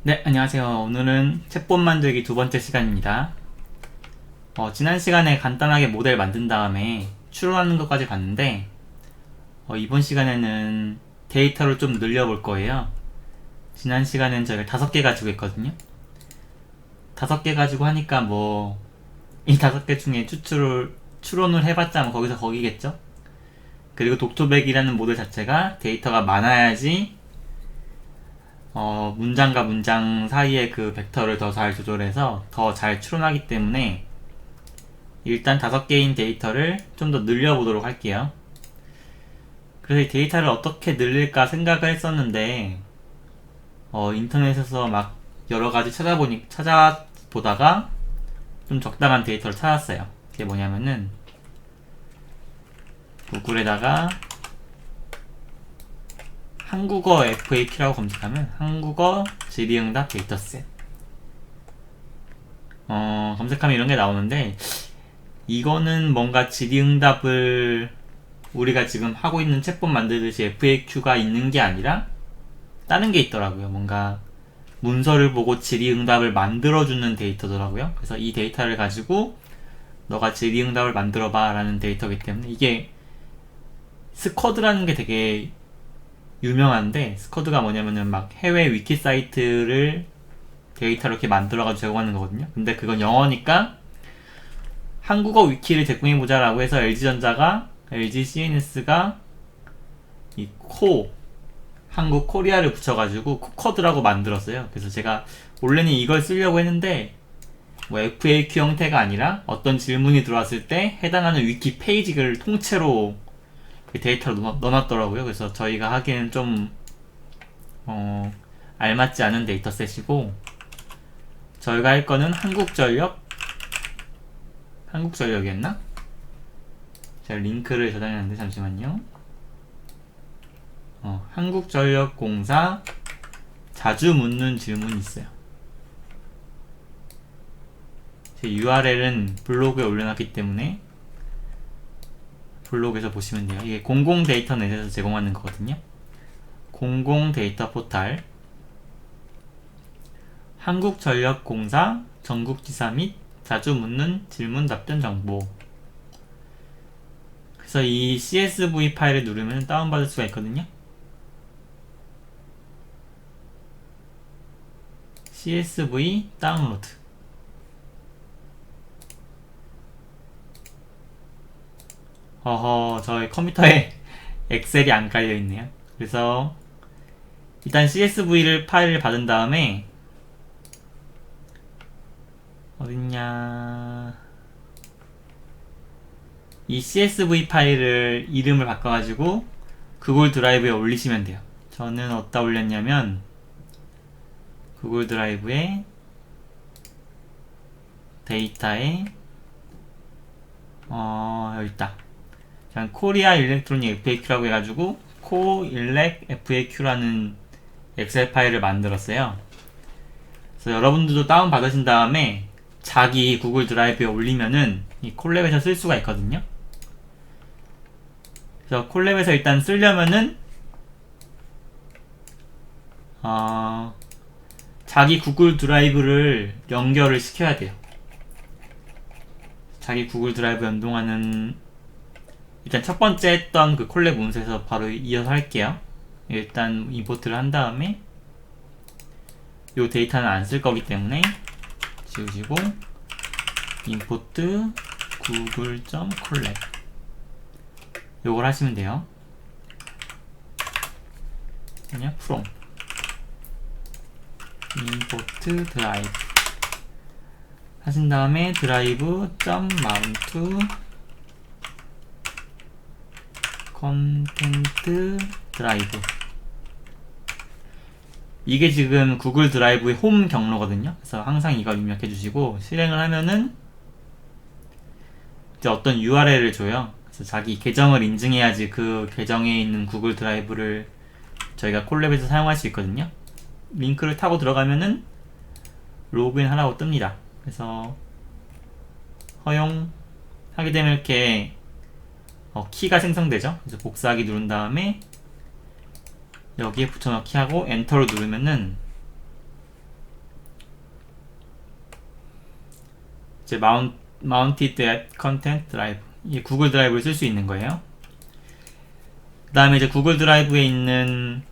네, 안녕하세요. 오늘은 챗봇 만들기 두 번째 시간입니다. 지난 시간에 간단하게 모델 만든 다음에 추론하는 것까지 봤는데, 이번 시간에는 데이터를 좀 늘려볼 거예요. 지난 시간엔 저희가 5개 가지고 했거든요. 5개 가지고 하니까 이 5개 중에 추론을 해봤자 거기서 거기겠죠? 그리고 독토백이라는 모델 자체가 데이터가 많아야지 문장과 문장 사이의 그 벡터를 더 잘 조절해서 더 잘 추론하기 때문에 일단 5개인 데이터를 좀 더 늘려보도록 할게요. 그래서 이 데이터를 어떻게 늘릴까 생각을 했었는데 인터넷에서 막 여러가지 찾아보다가 좀 적당한 데이터를 찾았어요. 그게 뭐냐면은 구글에다가 한국어 FAQ라고 검색하면 한국어 질의응답 데이터셋 검색하면 이런 게 나오는데, 이거는 뭔가 질의응답을 우리가 지금 하고 있는 챗봇 만들듯이 FAQ가 있는 게 아니라 다른 게 있더라고요. 뭔가 문서를 보고 질의응답을 만들어주는 데이터더라고요. 그래서 이 데이터를 가지고 너가 질의응답을 만들어봐 라는 데이터이기 때문에, 이게 스쿼드라는 게 되게 유명한데, 스쿼드가 뭐냐면은 막 해외 위키 사이트를 데이터를 이렇게 만들어가지고 제공하는 거거든요. 근데 그건 영어니까 한국어 위키를 제공해보자 라고 해서 LG전자가, LG CNS가 이 한국 코리아를 붙여가지고 코커드라고 만들었어요. 그래서 제가 원래는 이걸 쓰려고 했는데 FAQ 형태가 아니라 어떤 질문이 들어왔을 때 해당하는 위키 페이지를 통째로 데이터로 넣어놨더라고요. 그래서 저희가 하기에는 좀 알맞지 않은 데이터셋이고, 저희가 할 거는 한국전력이었나? 제가 링크를 저장했는데 잠시만요. 한국전력공사 자주 묻는 질문이 있어요. 제 URL은 블로그에 올려놨기 때문에 블로그에서 보시면 돼요. 이게 공공 데이터넷에서 제공하는 거거든요. 공공 데이터 포탈 한국전력공사 전국지사 및 자주 묻는 질문 답변 정보. 그래서 이 CSV 파일을 누르면 다운받을 수가 있거든요. CSV 다운로드. 저희 컴퓨터에 엑셀이 안 깔려있네요. 그래서 일단 CSV 파일을 받은 다음에 어딨냐, 이 CSV 파일을 이름을 바꿔가지고 구글 드라이브에 올리시면 돼요. 저는 어디다 올렸냐면 구글 드라이브에 데이터에 여기 있다. 그냥 코리아 일렉트로닉 FAQ라고 해가지고 코일렉 FAQ라는 엑셀 파일을 만들었어요. 그래서 여러분들도 다운 받으신 다음에 자기 구글 드라이브에 올리면은 이 콜랩에서 쓸 수가 있거든요. 그래서 콜랩에서 일단 쓰려면은 자기 구글 드라이브를 연결을 시켜야 돼요. 자기 구글 드라이브 연동하는, 일단 첫 번째 했던 그 콜랩 문서에서 바로 이어서 할게요. 일단 임포트를 한 다음에 이 데이터는 안 쓸 거기 때문에 지우시고 임포트 google.collab 요걸 하시면 돼요. 그냥 from import drive 하신 다음에 drive.mount content drive, 이게 지금 구글 드라이브의 홈 경로거든요. 그래서 항상 이거 입력해 주시고 실행을 하면은 이제 어떤 URL을 줘요. 그래서 자기 계정을 인증해야지 그 계정에 있는 구글 드라이브를 저희가 콜랩에서 사용할 수 있거든요. 링크를 타고 들어가면은 로그인 하라고 뜹니다. 그래서 허용하게 되면 이렇게 키가 생성되죠. 그래서 복사하기 누른 다음에 여기에 붙여넣기 하고 엔터를 누르면은 이제 Mounted at Content Drive. 이게 구글 드라이브를 쓸 수 있는 거예요. 그 다음에 이제 구글 드라이브에 있는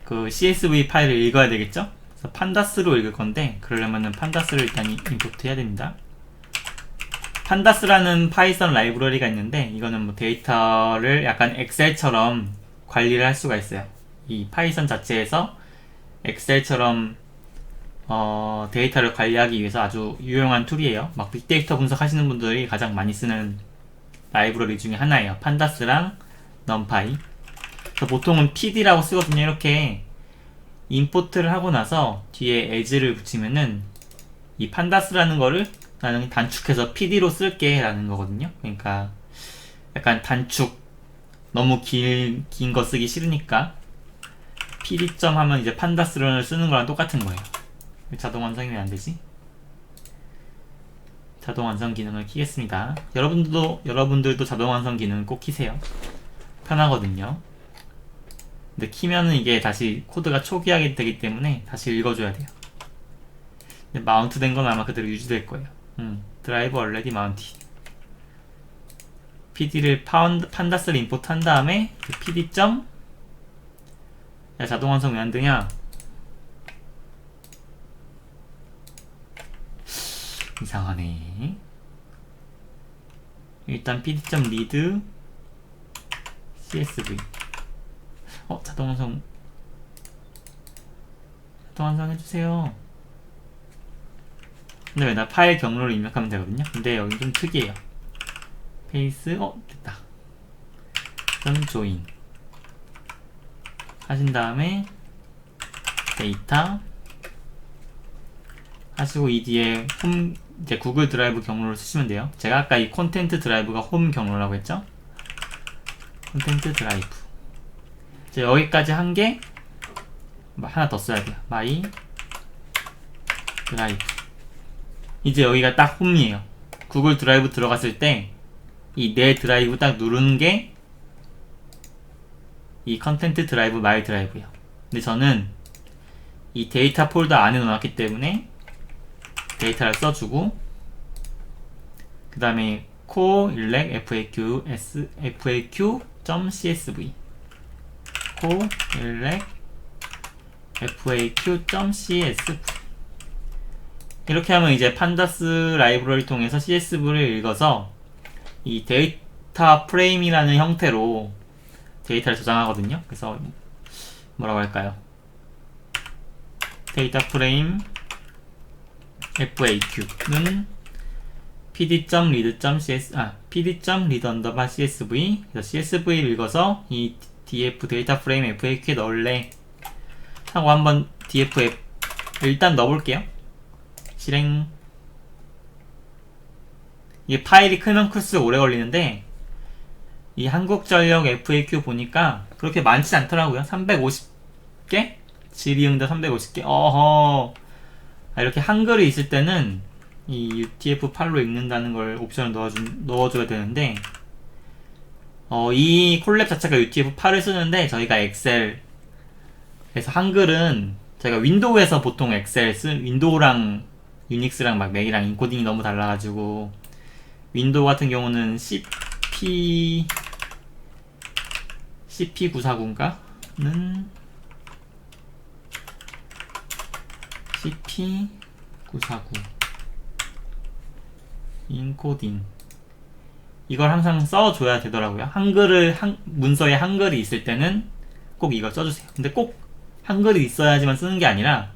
그 CSV 파일을 읽어야 되겠죠? 그래서 판다스로 읽을 건데, 그러려면은 판다스를 일단 임포트 해야 됩니다. 판다스라는 파이썬 라이브러리가 있는데, 이거는 뭐 데이터를 약간 엑셀처럼 관리를 할 수가 있어요. 이 파이썬 자체에서 엑셀처럼 데이터를 관리하기 위해서 아주 유용한 툴이에요. 막 빅데이터 분석하시는 분들이 가장 많이 쓰는 라이브러리 중에 하나예요. 판다스랑 numpy. 그래서 보통은 pd라고 쓰거든요. 이렇게 임포트를 하고 나서 뒤에 as를 붙이면은 이 판다스라는 거를 나는 단축해서 pd로 쓸게 라는 거거든요. 그러니까 약간 단축, 너무 긴 거 쓰기 싫으니까 pd 점 하면 이제 판다스를 쓰는 거랑 똑같은 거예요. 자동 완성이 왜 안 되지? 자동 완성 기능을 키겠습니다. 여러분들도 자동 완성 기능을 꼭 키세요. 편하거든요. 근데 키면은 이게 다시 코드가 초기화가 되기 때문에 다시 읽어줘야 돼요. 마운트 된 건 아마 그대로 유지될 거예요. 드라이브 already mounted. pd를 판다스를 임포트 한 다음에 그 pd 점, 야, 자동 완성 왜 안 되냐? 이상하네. 일단 pd.read csv. 자동 완성 해주세요. 근데 왜 나 파일 경로를 입력하면 되거든요. 근데 여기 좀 특이해요. 페이스, 됐다. join 하신 다음에 데이터 하시고 이 뒤에 홈, 이제 구글 드라이브 경로를 쓰시면 돼요. 제가 아까 이 콘텐트 드라이브가 홈 경로라고 했죠? 콘텐트 드라이브. 이제 여기까지 한 게 하나 더 써야 돼요. my 드라이브. 이제 여기가 딱 홈이에요. 구글 드라이브 들어갔을 때 이 내 드라이브 딱 누르는 게 이 컨텐트 드라이브 마이 드라이브예요. 근데 저는 이 데이터 폴더 안에 넣어놨기 때문에 데이터를 써주고, 그 다음에 co-irreg faq.csv co-irreg faq.csv 이렇게 하면 이제 판다스 라이브러리 통해서 CSV를 읽어서 이 데이터 프레임이라는 형태로 데이터를 저장하거든요. 그래서 뭐라고 할까요? 데이터 프레임 FAQ는 pd.read.csv 그래서 CSV를 읽어서 이 df 데이터 프레임 FAQ에 넣을래 하고 한번 df에 일단 넣어볼게요. 실행. 이게 파일이 크면 클수록 오래 걸리는데 이 한국전력 FAQ 보니까 그렇게 많지 않더라고요. 350개? 질의응답 350개? 어허. 이렇게 한글이 있을 때는 이 UTF-8로 읽는다는 걸 옵션을 넣어줘야 되는데, 이 콜랩 자체가 UTF-8을 쓰는데 저희가 엑셀, 그래서 한글은 저희가 윈도우에서 보통 윈도우랑 유닉스랑 막 맥이랑 인코딩이 너무 달라가지고, 윈도우 같은 경우는 CP949인가? 는 CP949 인코딩 이걸 항상 써줘야 되더라고요. 문서에 한글이 있을 때는 꼭 이걸 써주세요. 근데 꼭 한글이 있어야지만 쓰는 게 아니라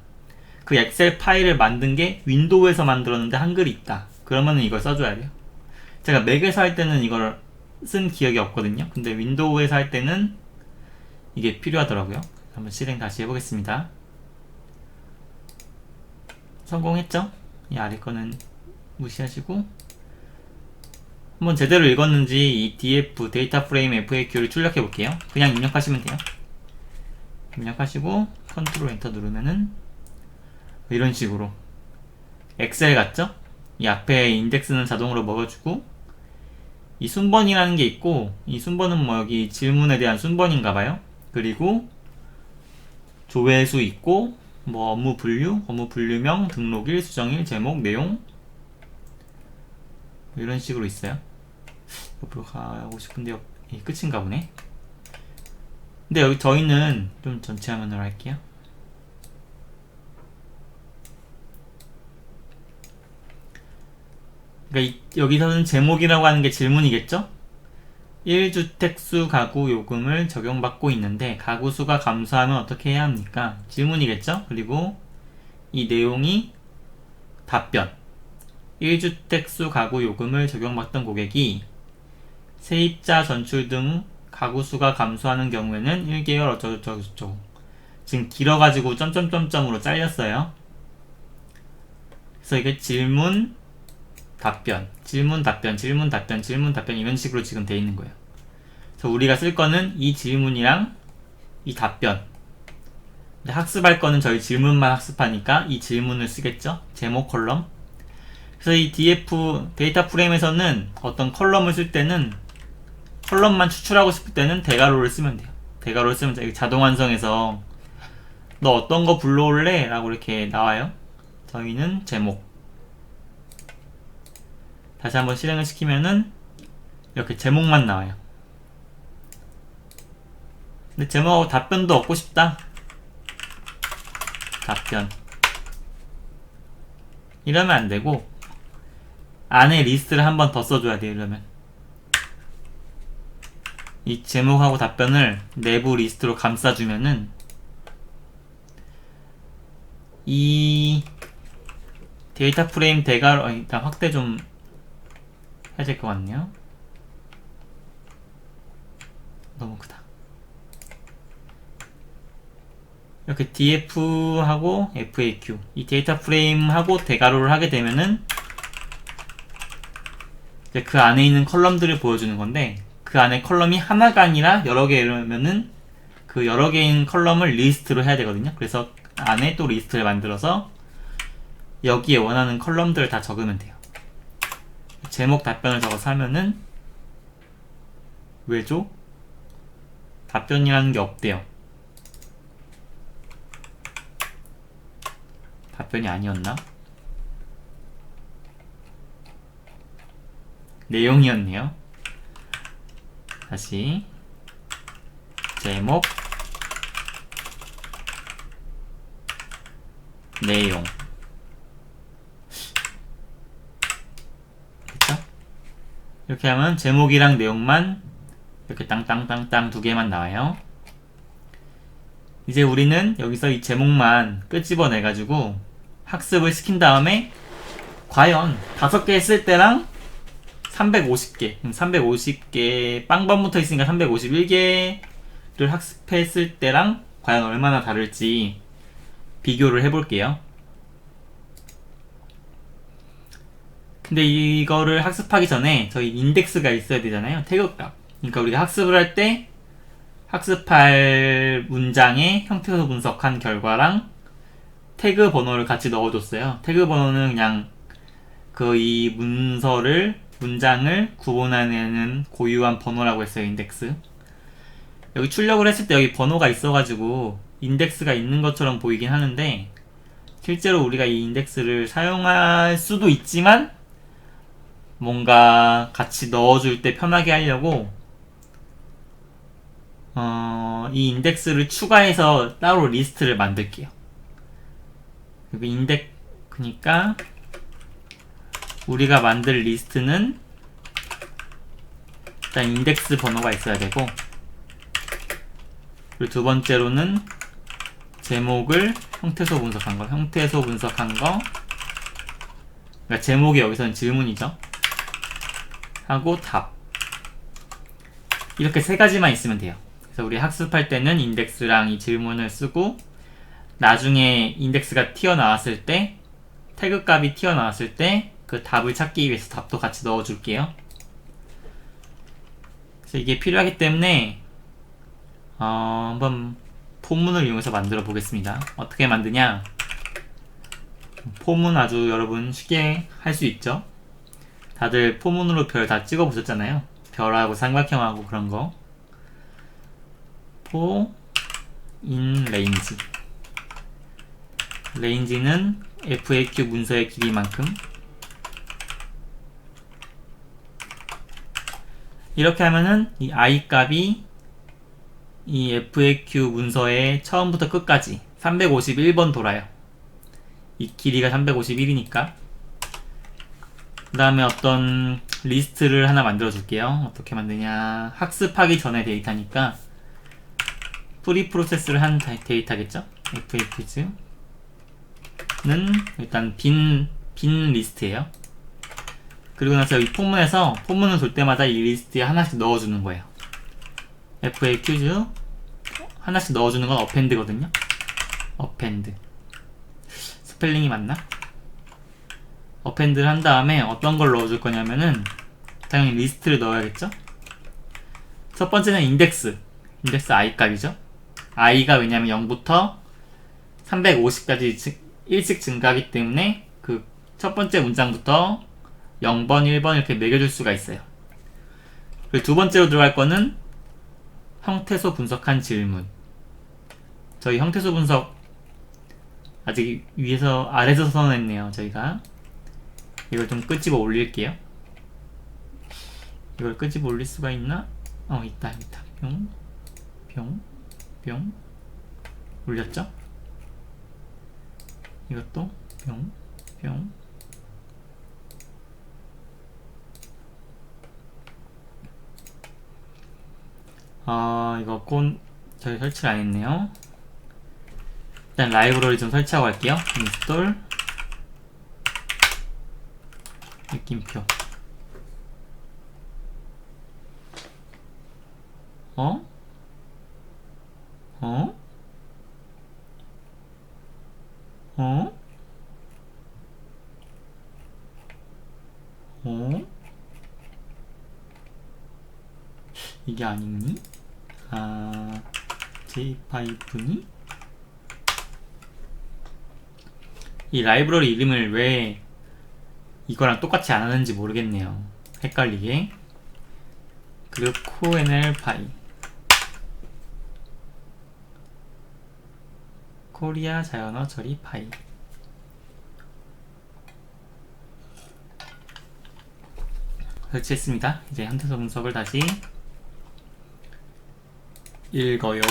그 엑셀 파일을 만든 게 윈도우에서 만들었는데 한글이 있다. 그러면은 이걸 써줘야 돼요. 제가 맥에서 할 때는 이걸 쓴 기억이 없거든요. 근데 윈도우에서 할 때는 이게 필요하더라고요. 한번 실행 다시 해보겠습니다. 성공했죠? 이 아래 거는 무시하시고 한번 제대로 읽었는지 이 df 데이터 프레임 FAQ를 출력해 볼게요. 그냥 입력하시면 돼요. 입력하시고 컨트롤 엔터 누르면은 이런 식으로 엑셀 같죠? 이 앞에 인덱스는 자동으로 먹어주고 이 순번이라는 게 있고 이 순번은 뭐 여기 질문에 대한 순번인가봐요. 그리고 조회수 있고 뭐 업무 분류명, 등록일, 수정일, 제목, 내용 이런 식으로 있어요. 옆으로 가고 싶은데 이게 끝인가 보네. 근데 여기 저희는 좀 전체 화면으로 할게요. 그러니까 여기서는 제목이라고 하는 게 질문이겠죠? 1주택수 가구 요금을 적용받고 있는데 가구 수가 감소하면 어떻게 해야 합니까? 질문이겠죠? 그리고 이 내용이 답변. 1주택수 가구 요금을 적용받던 고객이 세입자 전출 등 가구 수가 감소하는 경우에는 1개월 어쩌고저쩌고. 지금 길어가지고 점점점점으로 잘렸어요. 그래서 이게 질문, 답변, 질문, 답변, 질문, 답변, 질문, 답변 이런 식으로 지금 돼 있는 거예요. 그래서 우리가 쓸 거는 이 질문이랑 이 답변. 근데 학습할 거는 저희 질문만 학습하니까 이 질문을 쓰겠죠? 제목 컬럼. 그래서 이 DF 데이터 프레임에서는 어떤 컬럼을 쓸 때는 컬럼만 추출하고 싶을 때는 대괄호를 쓰면 돼요. 대괄호를 쓰면 자동 완성해서 너 어떤 거 불러올래? 라고 이렇게 나와요. 저희는 제목. 다시 한번 실행을 시키면은 이렇게 제목만 나와요. 근데 제목하고 답변도 얻고 싶다. 답변. 이러면 안 되고 안에 리스트를 한 번 더 써줘야 돼요. 이러면 이 제목하고 답변을 내부 리스트로 감싸주면은 이 데이터 프레임 대괄호 일단 확대 좀 해야 될 것 같네요. 너무 크다. 이렇게 df하고 faq 이 데이터 프레임하고 대괄호를 하게 되면은 이제 그 안에 있는 컬럼들을 보여주는 건데 그 안에 컬럼이 하나가 아니라 여러 개라면은 그 여러 개인 컬럼을 리스트로 해야 되거든요. 그래서 안에 또 리스트를 만들어서 여기에 원하는 컬럼들을 다 적으면 돼요. 제목 답변을 적어서 하면은 왜죠? 답변이라는 게 없대요. 답변이 아니었나? 내용이었네요. 다시 제목 내용 됐죠? 이렇게 하면 제목이랑 내용만 이렇게 땅땅땅땅 두 개만 나와요. 이제 우리는 여기서 이 제목만 끄집어내가지고 학습을 시킨 다음에 과연 5개 했을 때랑 350개 350개 빵번 붙어 있으니까 351개를 학습했을 때랑 과연 얼마나 다를지 비교를 해볼게요. 근데 이거를 학습하기 전에 저희 인덱스가 있어야 되잖아요. 태그값. 그러니까 우리가 학습을 할 때 학습할 문장의 형태로 분석한 결과랑 태그 번호를 같이 넣어줬어요. 태그 번호는 그냥 이 문장을 구분하는 고유한 번호라고 했어요. 인덱스. 여기 출력을 했을 때 여기 번호가 있어가지고 인덱스가 있는 것처럼 보이긴 하는데 실제로 우리가 이 인덱스를 사용할 수도 있지만 뭔가 같이 넣어줄 때 편하게 하려고 이 인덱스를 추가해서 따로 리스트를 만들게요. 그러니까 우리가 만들 리스트는 일단 인덱스 번호가 있어야 되고 그리고 두 번째로는 제목을 형태소 분석한 거 그러니까 제목이 여기서는 질문이죠. 하고 답 이렇게 세 가지만 있으면 돼요. 그래서 우리 학습할 때는 인덱스랑 이 질문을 쓰고 나중에 인덱스가 튀어나왔을 때 태그 값이 튀어나왔을 때 그 답을 찾기 위해서 답도 같이 넣어줄게요. 그래서 이게 필요하기 때문에 한번 포문을 이용해서 만들어 보겠습니다. 어떻게 만드냐? 포문 아주 여러분 쉽게 할 수 있죠? 다들 포문으로 별 다 찍어 보셨잖아요. 별하고 삼각형하고 그런 거. in range. range는 FAQ 문서의 길이만큼. 이렇게 하면은 이 i 값이 이 FAQ 문서의 처음부터 끝까지 351번 돌아요. 이 길이가 351이니까. 그 다음에 어떤 리스트를 하나 만들어 줄게요. 어떻게 만드냐. 학습하기 전에 데이터니까 프리 프로세스를 한 데이터겠죠? FAQs는 일단 빈 리스트예요. 그리고 나서 이 포문에서 포문을 돌 때마다 이 리스트에 하나씩 넣어주는 거예요. FAQs 하나씩 넣어주는 건 어펜드거든요. 어펜드 스펠링이 맞나? 어펜드를 한 다음에 어떤 걸 넣어줄 거냐면은 당연히 리스트를 넣어야겠죠? 첫 번째는 인덱스 i 값이죠. i가 왜냐면 0부터 350까지 1씩 증가하기 때문에 그 첫 번째 문장부터 0번, 1번 이렇게 매겨줄 수가 있어요. 그리고 두 번째로 들어갈 거는 형태소 분석한 질문. 저희 형태소 분석 아직 위에서 아래서 선언했네요. 저희가 이걸 좀 끄집어 올릴게요. 이걸 끄집어 올릴 수가 있나? 있다. 뿅 올렸죠? 이것도 뿅 이거 저희 설치를 안 했네요. 일단 라이브러리 좀 설치하고 갈게요. 인스톨 느낌표. 이게 아니니? J파이프니? 이 라이브러리 이름을 왜 이거랑 똑같이 안 하는지 모르겠네요. 헷갈리게. 그리고 코NL파이 코리아 자연어 처리 파이. 설치했습니다. 이제 형태소 분석을 다시 읽어요.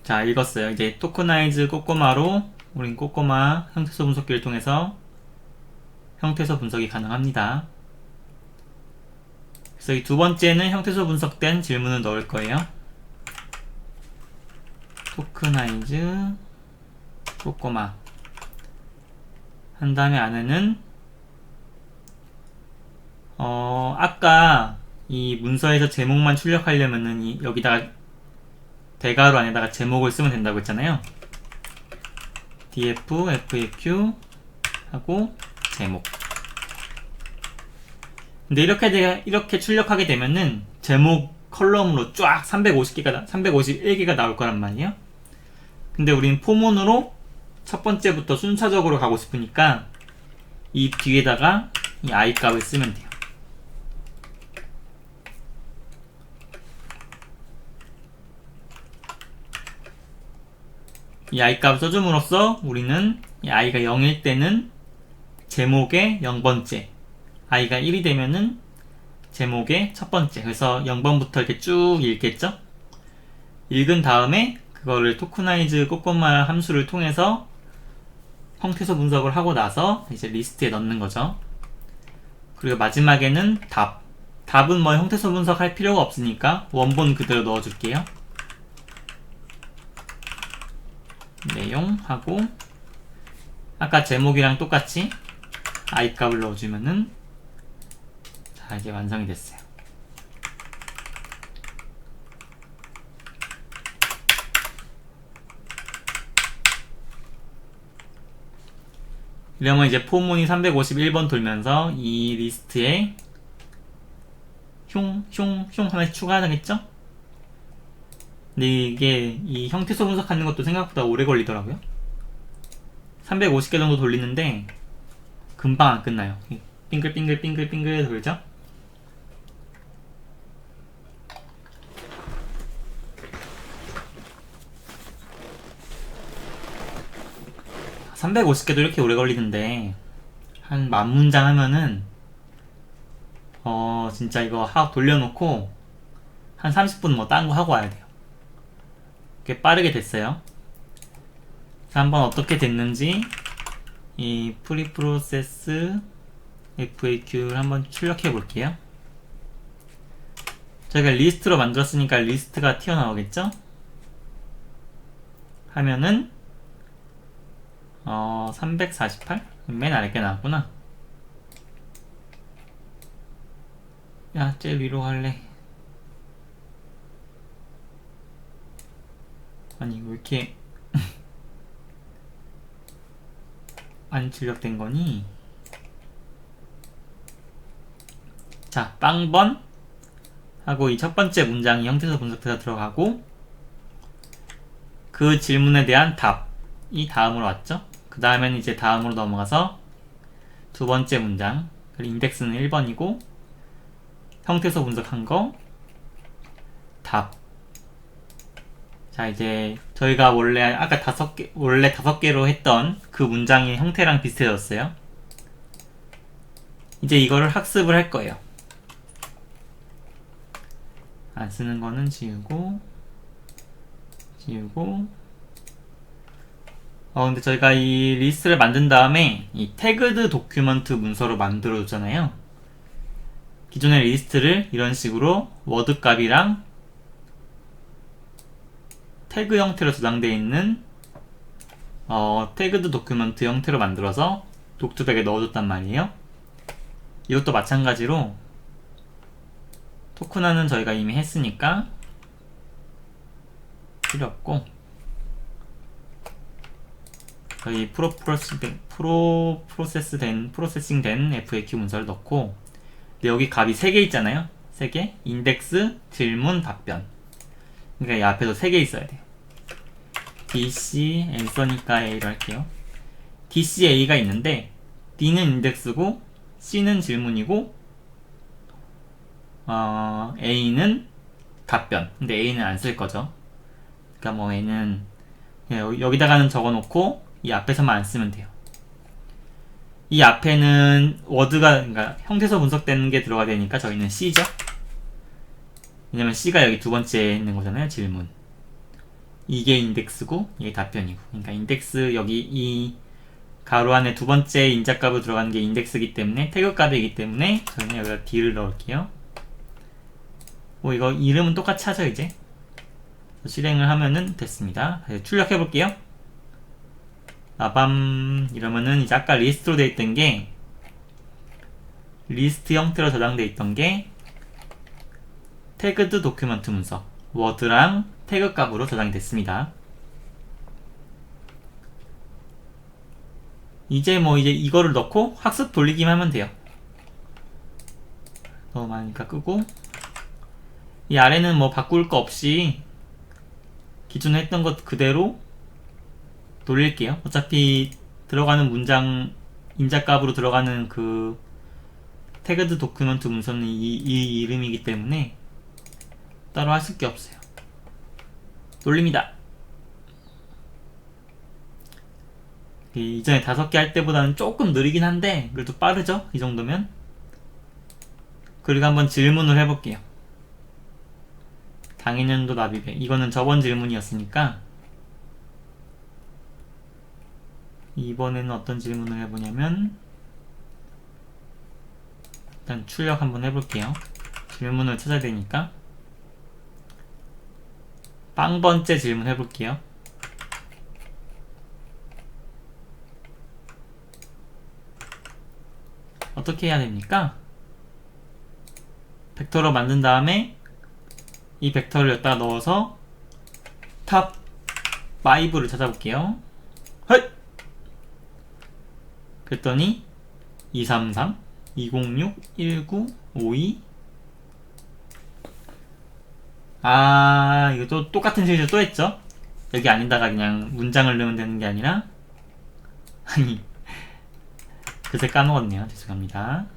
자, 읽었어요. 이제 토커나이즈 꼬꼬마로 우린 꼬꼬마 형태소 분석기를 통해서 형태소 분석이 가능합니다. 그래서 이 두 번째는 형태소 분석된 질문을 넣을 거예요. 토크나이즈 꼬꼬마 한 다음에 안에는 아까 이 문서에서 제목만 출력하려면은 여기다가 대괄호 안에다가 제목을 쓰면 된다고 했잖아요. df faq 하고 제목. 근데 이렇게 출력하게 되면은 제목 컬럼으로 쫙 351개가 나올 거란 말이에요. 근데 우린 포문으로 첫 번째부터 순차적으로 가고 싶으니까 이 뒤에다가 이 i 값을 쓰면 돼요. 이 i 값을 써줌으로써 우리는 이 i가 0일 때는 제목의 0번째, i가 1이 되면은 제목의 첫 번째. 그래서 0번부터 이렇게 쭉 읽겠죠? 읽은 다음에 그거를 토크나이즈 꼬꼬마 함수를 통해서 형태소 분석을 하고 나서 이제 리스트에 넣는 거죠. 그리고 마지막에는 답은 뭐 형태소 분석할 필요가 없으니까 원본 그대로 넣어줄게요. 내용하고 아까 제목이랑 똑같이 i 값을 넣어주면은 자, 이제 완성이 됐어요. 이러면 이제 포문이 351번 돌면서 이 리스트에 흉 하나씩 추가하겠죠? 근데 이게 이 형태소 분석하는 것도 생각보다 오래 걸리더라고요. 350개 정도 돌리는데 금방 안 끝나요. 빙글빙글 돌죠? (350개도) 이렇게 오래 걸리는데 한 10,000문장 하면은 진짜 이거 돌려놓고 한 30분 뭐 딴 거 하고 와야 돼요. 꽤 빠르게 됐어요. 자, 한번 어떻게 됐는지 이 프리프로세스 FAQ를 한번 출력해 볼게요. 저희가 리스트로 만들었으니까 리스트가 튀어나오겠죠? 하면은 348? 맨 아래 게 나왔구나. 야, 제일 위로 갈래. 아니, 왜 이렇게 안 출력된 거니? 자, 빵번 하고 이 첫 번째 문장이 형태소 분석해서 들어가고 그 질문에 대한 답이 다음으로 왔죠? 그 다음에는 이제 다음으로 넘어가서 두 번째 문장, 인덱스는 1번이고 형태소 분석한 거 답. 자, 이제 저희가 원래 아까 원래 5개로 했던 그 문장의 형태랑 비슷해졌어요. 이제 이거를 학습을 할 거예요. 안 쓰는 거는 지우고 근데 저희가 이 리스트를 만든 다음에 이 태그드 도큐먼트 문서로 만들어 줬잖아요. 기존의 리스트를 이런 식으로 워드 값이랑 태그 형태로 저장되어 있는 태그드 도큐먼트 형태로 만들어서 독투백에 넣어줬단 말이에요. 이것도 마찬가지로 토큰화는 저희가 이미 했으니까 필요 없고 저희 프로세싱 된 FAQ 문서를 넣고 근데 여기 값이 3개 있잖아요. 3개 인덱스, 질문, 답변. 그러니까 이 앞에도 3개 있어야 돼요. DC, answer니까 A로 할게요. DC, A가 있는데 D는 인덱스고 C는 질문이고 A는 답변. 근데 A는 안 쓸 거죠. 그러니까 뭐 A는 여기다가는 적어놓고 이 앞에서만 안 쓰면 돼요. 이 앞에는 워드가 그러니까 형태소 분석되는 게 들어가야 되니까 저희는 C죠. 왜냐면 C가 여기 두 번째에 있는 거잖아요. 질문. 이게 인덱스고 이게 답변이고. 그러니까 인덱스 여기 이 가로 안에 두 번째 인자값으로 들어가는 게 인덱스이기 때문에 태그 값이기 때문에 저희는 여기다 D를 넣을게요. 이거 이름은 똑같이 하죠 이제. 실행을 하면은 됐습니다. 다시 출력해 볼게요. 나밤 이러면은 이제 아까 리스트로 되어 있던 게 리스트 형태로 저장되어 있던 게 태그드 도큐먼트 문서 워드랑 태그 값으로 저장이 됐습니다. 이제 이거를 넣고 학습 돌리기만 하면 돼요. 너무 많으니까 끄고 이 아래는 뭐 바꿀 거 없이 기존에 했던 것 그대로 돌릴게요. 어차피 들어가는 문장 인자값으로 들어가는 그 태그드 도큐먼트 문서는 이 이름이기 때문에 따로 하실 게 없어요. 돌립니다. 이전에 5개 할 때보다는 조금 느리긴 한데 그래도 빠르죠? 이 정도면. 그리고 한번 질문을 해볼게요. 당해년도 납입액 이거는 저번 질문이었으니까 이번에는 어떤 질문을 해보냐면 일단 출력 한번 해볼게요. 질문을 찾아야 되니까 빵번째 질문 해볼게요. 어떻게 해야 됩니까? 벡터로 만든 다음에 이 벡터를 여기다가 넣어서 탑 5를 찾아볼게요. 헐! 그랬더니 233, 206, 19, 52 이거 또 똑같은 실수 또 했죠? 여기 아니다가 그냥 문장을 넣으면 되는 게 아니라 아니 그새 까먹었네요. 죄송합니다.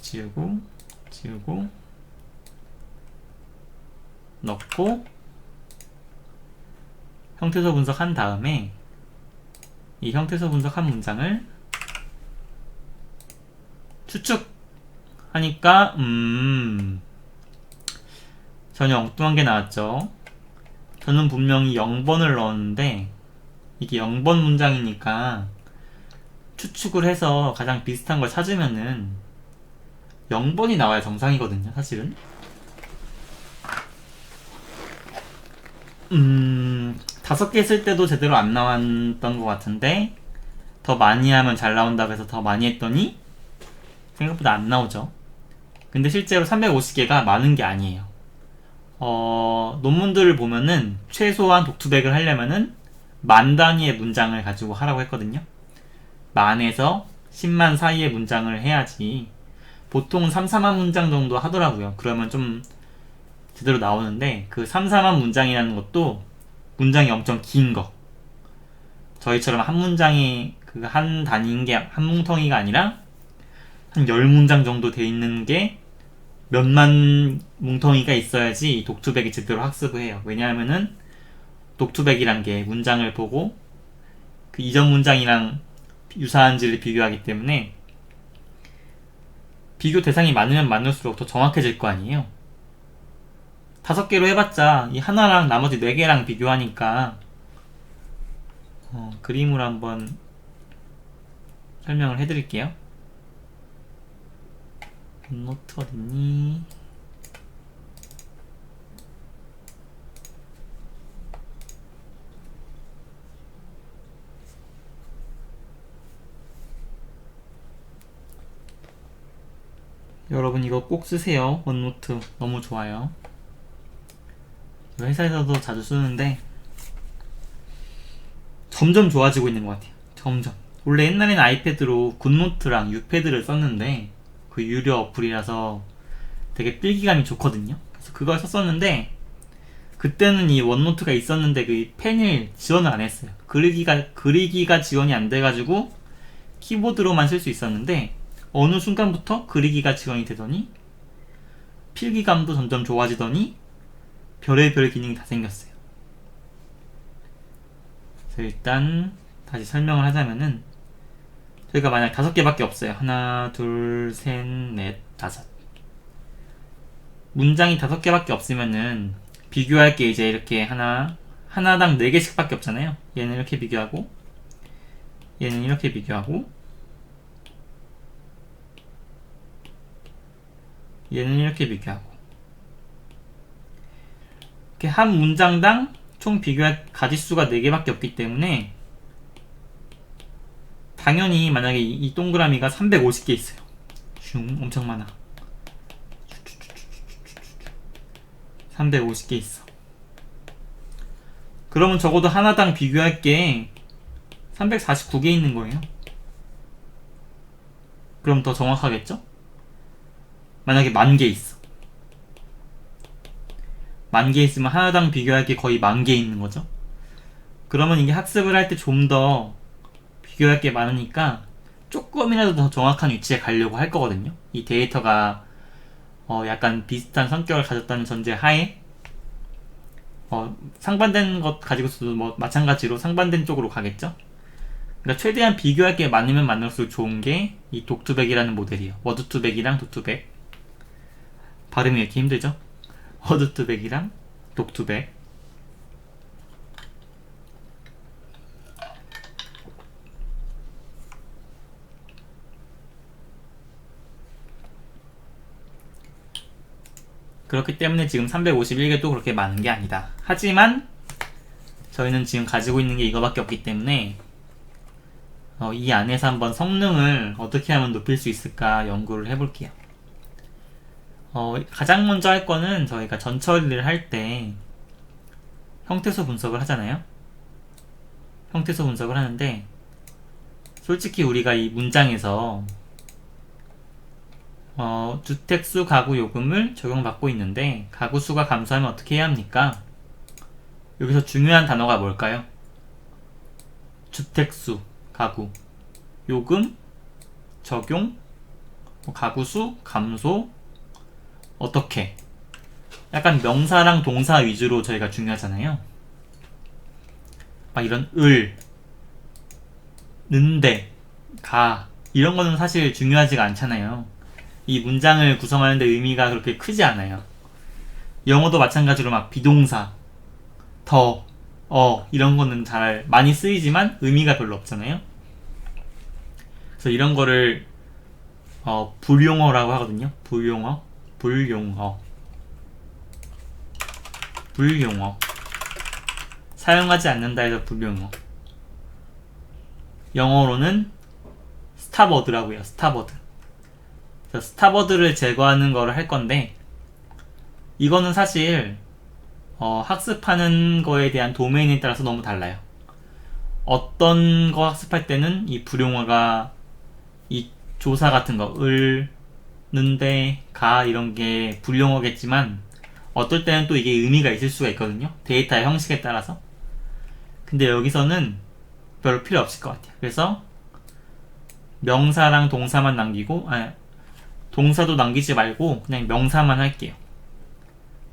지우고 넣고 형태소 분석한 다음에 이 형태소 분석한 문장을 추측 하니까 전혀 엉뚱한 게 나왔죠. 저는 분명히 0번을 넣었는데 이게 0번 문장이니까 추측을 해서 가장 비슷한 걸 찾으면은 0번이 나와야 정상이거든요, 사실은. 5개 쓸 때도 제대로 안 나왔던 것 같은데 더 많이 하면 잘 나온다고 해서 더 많이 했더니 생각보다 안 나오죠. 근데 실제로 350개가 많은 게 아니에요. 논문들을 보면은 최소한 독투백을 하려면은 10,000단위의 문장을 가지고 하라고 했거든요. 만에서 10만 사이의 문장을 해야지 보통은 3, 4만 문장 정도 하더라고요. 그러면 좀 제대로 나오는데 그 3, 4만 문장이라는 것도 문장이 엄청 긴 거, 저희처럼 한 문장이 그 한 단위인 게 한 뭉텅이가 아니라 한 10문장 정도 돼 있는 게 몇만 뭉텅이가 있어야지 독투백이 제대로 학습을 해요. 왜냐하면은 독투백이란 게 문장을 보고 그 이전 문장이랑 유사한지를 비교하기 때문에 비교 대상이 많으면 많을수록 더 정확해질 거 아니에요. 5개로 해봤자 이 하나랑 나머지 4개랑 비교하니까 그림으로 한번 설명을 해드릴게요. 노트 어딨니? 여러분 이거 꼭 쓰세요. 원노트 너무 좋아요. 회사에서도 자주 쓰는데 점점 좋아지고 있는 것 같아요. 점점. 원래 옛날에는 아이패드로 굿노트랑 유패드를 썼는데 그 유료 어플이라서 되게 필기감이 좋거든요. 그래서 그걸 썼었는데 그때는 이 원노트가 있었는데 그 펜을 지원을 안 했어요. 그리기가 지원이 안 돼가지고 키보드로만 쓸 수 있었는데 어느 순간부터 그리기가 지원이 되더니 필기감도 점점 좋아지더니 별의별 기능이 다 생겼어요. 그래서 일단 다시 설명을 하자면은 저희가 만약 5개밖에 없어요. 하나, 둘, 셋, 넷, 5. 문장이 5개밖에 없으면은 비교할 게 이제 이렇게 하나당 4개씩 밖에 없잖아요. 얘는 이렇게 비교하고 얘는 이렇게 비교하고 얘는 이렇게 비교하고 이렇게 한 문장당 총 비교할 가지수가 4개밖에 없기 때문에 당연히 만약에 이 동그라미가 350개 있어요. 엄청 많아. 350개 있어. 그러면 적어도 하나당 비교할 게 349개 있는 거예요. 그럼 더 정확하겠죠? 만약에 10,000개 있어. 10,000개 있으면 하나당 비교할 게 거의 10,000개 있는 거죠. 그러면 이게 학습을 할 때 좀 더 비교할 게 많으니까 조금이라도 더 정확한 위치에 가려고 할 거거든요. 이 데이터가 약간 비슷한 성격을 가졌다는 전제 하에 상반된 것 가지고서도 뭐 마찬가지로 상반된 쪽으로 가겠죠. 그러니까 최대한 비교할 게 많으면 많을수록 좋은 게 이 독투백이라는 모델이에요. 워드투백이랑 독투백. 발음이 이렇게 힘들죠? 워드투백이랑 독투백. 그렇기 때문에 지금 351개도 그렇게 많은 게 아니다. 하지만 저희는 지금 가지고 있는 게 이거밖에 없기 때문에 이 안에서 한번 성능을 어떻게 하면 높일 수 있을까 연구를 해볼게요. 가장 먼저 할 거는 저희가 전처리를 할 때 형태소 분석을 하잖아요. 형태소 분석을 하는데 솔직히 우리가 이 문장에서 주택수 가구 요금을 적용받고 있는데 가구수가 감소하면 어떻게 해야 합니까? 여기서 중요한 단어가 뭘까요? 주택수, 가구, 요금, 적용, 가구수, 감소, 어떻게? 약간 명사랑 동사 위주로 저희가 중요하잖아요. 막 이런 는데, 가 이런 거는 사실 중요하지가 않잖아요. 이 문장을 구성하는데 의미가 그렇게 크지 않아요. 영어도 마찬가지로 막 비동사, 더, 이런 거는 잘 많이 쓰이지만 의미가 별로 없잖아요. 그래서 이런 거를 불용어라고 하거든요. 불용어. 사용하지 않는다 해서 불용어. 영어로는 스탑워드라고요. 스탑워드. 그래서 스탑워드를 제거하는 거를 할 건데, 이거는 사실 학습하는 거에 대한 도메인에 따라서 너무 달라요. 어떤 거 학습할 때는 이 불용어가 이 조사 같은 거 는데 가 이런 게 불용어겠지만 어떨 때는 또 이게 의미가 있을 수가 있거든요. 데이터의 형식에 따라서. 근데 여기서는 별로 필요 없을 것 같아요. 그래서 명사랑 동사만 남기고, 동사도 남기지 말고 그냥 명사만 할게요.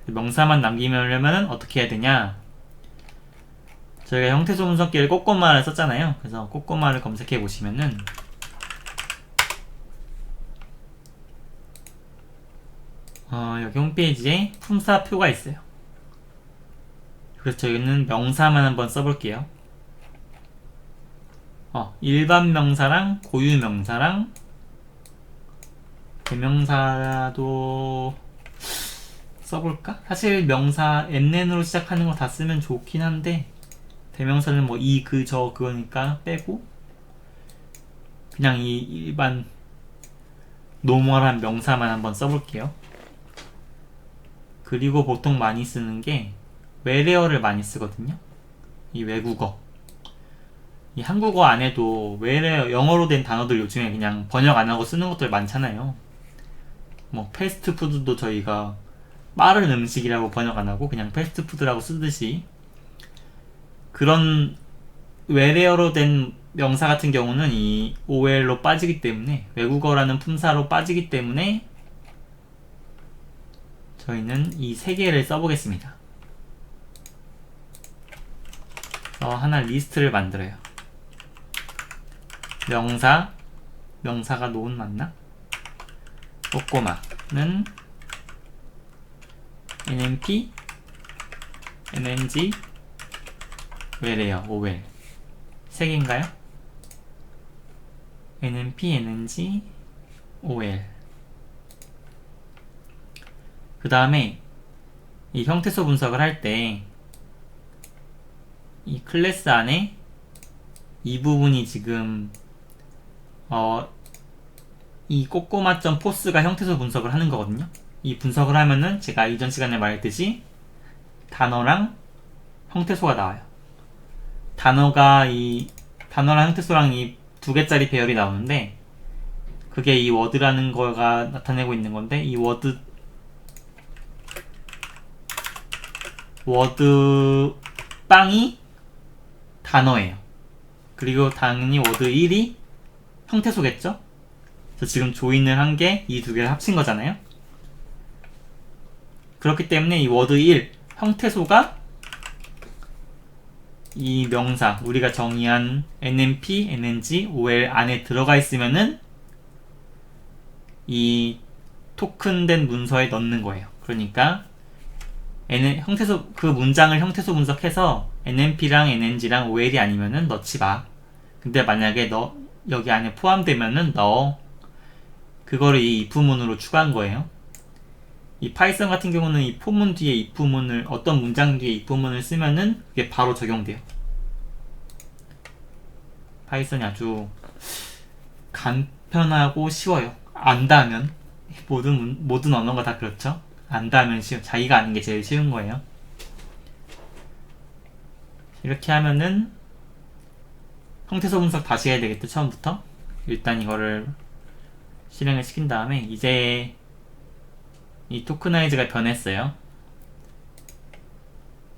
명사만 남기려면 어떻게 해야 되냐? 저희가 형태소 분석기를 꼬꼬마를 썼잖아요. 그래서 꼬꼬마를 검색해 보시면은 여기 홈페이지에 품사표가 있어요. 그래서 저희는 명사만 한번 써볼게요. 일반 명사랑 고유 명사랑 대명사도 써볼까? 사실 명사 mn으로 시작하는 거 다 쓰면 좋긴 한데 대명사는 뭐 이, 그, 저 그거니까 빼고 그냥 이 일반 노멀한 명사만 한번 써볼게요. 그리고 보통 많이 쓰는 게 외래어를 많이 쓰거든요. 이 외국어. 이 한국어 안에도 외래어, 영어로 된 단어들 요즘에 그냥 번역 안 하고 쓰는 것들 많잖아요. 뭐 패스트푸드도 저희가 빠른 음식이라고 번역 안 하고 그냥 패스트푸드라고 쓰듯이 그런 외래어로 된 명사 같은 경우는 이 OL로 빠지기 때문에 외국어라는 품사로 빠지기 때문에 저희는 이 세 개를 써보겠습니다. 하나 리스트를 만들어요. 명사가 노은 맞나? 꼬꼬마는 NMP, NNG, 외래어, OL 세 개인가요? NMP, NNG, OL 그 다음에 이 형태소 분석을 할 때 이 클래스 안에 이 부분이 지금 이 꼬꼬마.포스가 형태소 분석을 하는 거거든요. 이 분석을 하면은 제가 이전 시간에 말했듯이 단어랑 형태소가 나와요. 단어랑 형태소랑 이 두 개짜리 배열이 나오는데 그게 이 워드라는 거가 나타내고 있는 건데 이 워드 빵이 단어예요. 그리고 당연히 워드 1이 형태소겠죠? 그래서 지금 조인을 한 게 이 두 개를 합친 거잖아요. 그렇기 때문에 이 워드 1 형태소가 이 명사 우리가 정의한 NMP, NNG, OL 안에 들어가 있으면은 이 토큰된 문서에 넣는 거예요. 그러니까 형태소 그 문장을 형태소 분석해서 NMP랑 NNG랑 OL이 아니면은 넣지 마. 근데 만약에 여기 안에 포함되면은 넣어. 그거를 이 if문으로 추가한 거예요. 이 파이썬 같은 경우는 이 포문 뒤에 if문을 어떤 문장 뒤에 if문을 쓰면은 그게 바로 적용돼요. 파이썬이 아주 간편하고 쉬워요. 안다면 모든 언어가 다 그렇죠. 안다면 쉬워. 자기가 아는 게 제일 쉬운 거예요. 이렇게 하면은 형태소 분석 다시 해야 되겠죠. 처음부터 일단 이거를 실행을 시킨 다음에 이제 이 토크나이즈가 변했어요.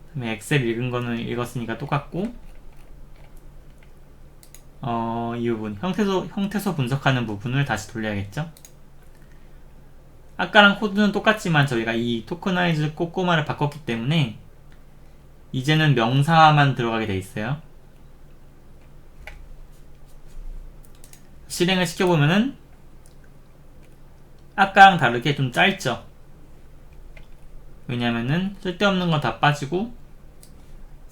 그다음에 엑셀 읽은 거는 읽었으니까 똑같고 이 부분 형태소 분석하는 부분을 다시 돌려야겠죠. 아까랑 코드는 똑같지만 저희가 이 토크나이즈 꼬꼬마를 바꿨기 때문에 이제는 명사만 들어가게 돼 있어요. 실행을 시켜보면은 아까랑 다르게 좀 짧죠. 왜냐면은 쓸데없는 건 다 빠지고,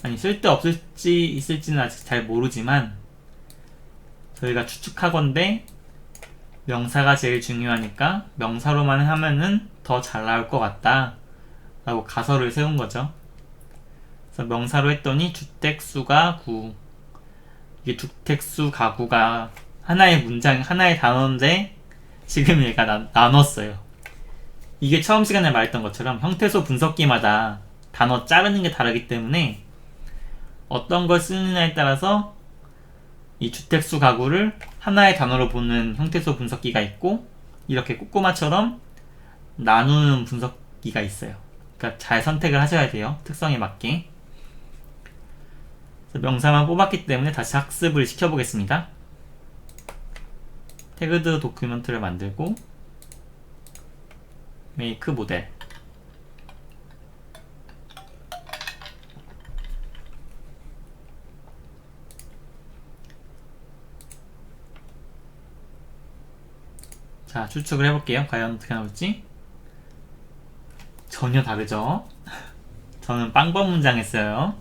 아니 쓸데없을지 있을지는 아직 잘 모르지만 저희가 추측하건대 명사가 제일 중요하니까 명사로만 하면은 더 잘 나올 것 같다 라고 가설을 세운 거죠. 그래서 명사로 했더니 주택수가 구, 이게 주택수 가구가 하나의 문장, 하나의 단어인데 지금 얘가 나눴어요. 이게 처음 시간에 말했던 것처럼 형태소 분석기마다 단어 자르는 게 다르기 때문에 어떤 걸 쓰느냐에 따라서 이 주택수 가구를 하나의 단어로 보는 형태소 분석기가 있고, 이렇게 꼬꼬마처럼 나누는 분석기가 있어요. 그러니까 잘 선택을 하셔야 돼요. 특성에 맞게. 명사만 뽑았기 때문에 다시 학습을 시켜보겠습니다. 태그드 도큐먼트를 만들고 메이크 모델, 자 추측을 해볼게요. 과연 어떻게 나올지. 전혀 다르죠. 저는 빵번 문장 했어요.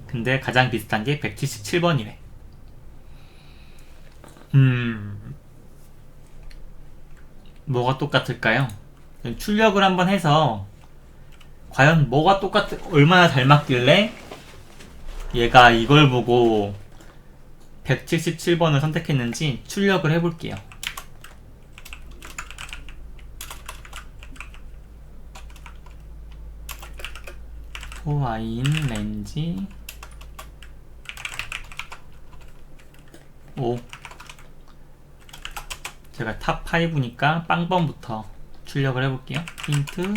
근데 가장 비슷한 게 177번이래. 뭐가 똑같을까요? 출력을 한번 해서 과연 뭐가 얼마나 닮았길래 얘가 이걸 보고 177번을 선택했는지 출력을 해볼게요. 와인 렌지 5. 제가 탑 5니까 빵번부터 출력을 해볼게요. 힌트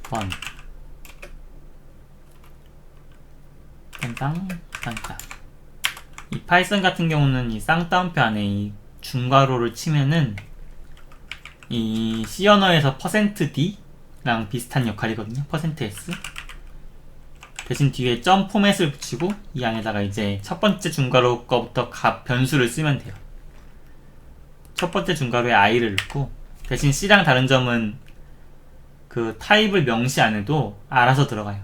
번 땅땅. 이 파이썬 같은 경우는 이 쌍따옴표 안에 이 중괄호를 치면은 이 C 언어에서 %d 랑 비슷한 역할이거든요. %s. 대신 뒤에 점 포맷을 붙이고 이 안에다가 이제 첫 번째 중괄호 거부터 변수를 쓰면 돼요. 첫 번째 중괄호에 i를 넣고, 대신 C랑 다른 점은 그 타입을 명시 안 해도 알아서 들어가요.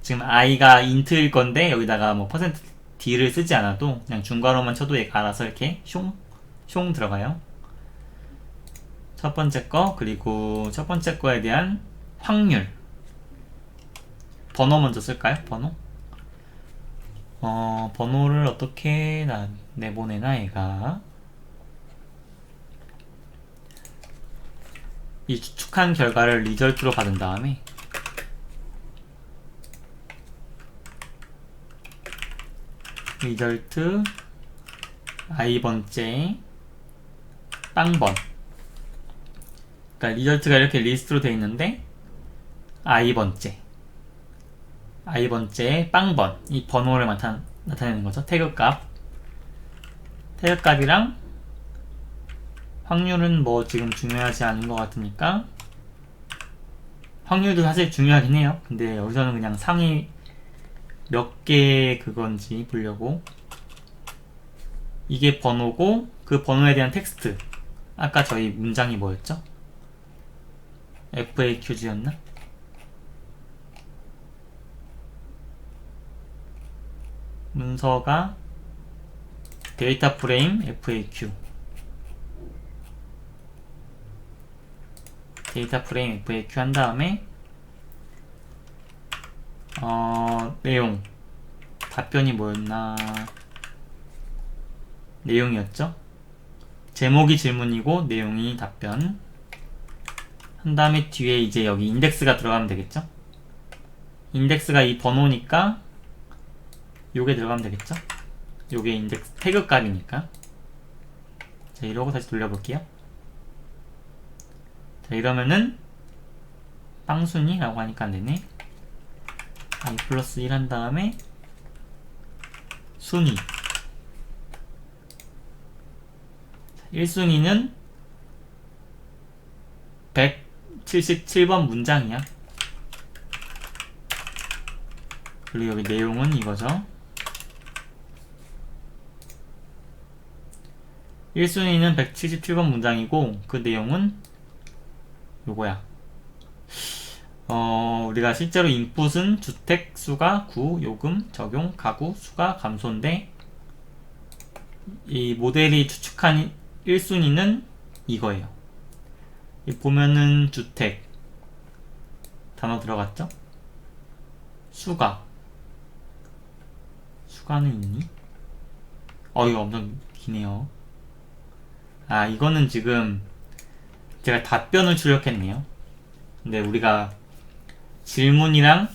지금 i가 int일 건데 여기다가 뭐 %d를 쓰지 않아도 그냥 중괄호만 쳐도 얘가 알아서 이렇게 숑 들어가요. 첫 번째 거, 그리고 첫 번째 거에 대한 확률. 번호 먼저 쓸까요? 번호를 어떻게 내보내나 얘가. 이 추측한 결과를 리절트로 받은 다음에 리절트 i번째 빵번. 그러니까 리절트가 이렇게 리스트로 되어 있는데 i번째 빵번, 이 번호를 나타내는 거죠. 태그값이랑 확률은 뭐 지금 중요하지 않은 것 같으니까, 확률도 사실 중요하긴 해요. 근데 여기서는 그냥 상위 몇 개 그건지 보려고. 이게 번호고 그 번호에 대한 텍스트. 아까 저희 문장이 뭐였죠? FAQ였나? 문서가 데이터 프레임 FAQ, 데이터 프레임 FAQ 한 다음에 내용, 답변이 뭐였나? 내용이었죠? 제목이 질문이고 내용이 답변 한 다음에 뒤에 이제 여기 인덱스가 들어가면 되겠죠? 인덱스가 이 번호니까 요게 들어가면 되겠죠? 요게 인덱스 태그 값이니까. 자, 이러고 다시 돌려볼게요. 자, 이러면은 빵순이 라고 하니까 안되네. i 플러스 1 한 다음에 순위. 1순위는 177번 문장이야. 그리고 여기 내용은 이거죠. 1순위는 177번 문장이고 그 내용은 요거야. 우리가 실제로 인풋은 주택 수가 9, 요금 적용, 가구 수가 감소인데 이 모델이 추측한 1순위는 이거예요. 보면은 주택 단어 들어갔죠? 수가는 있니? 이거 엄청 기네요. 이거는 지금 제가 답변을 출력했네요. 근데 우리가 질문이랑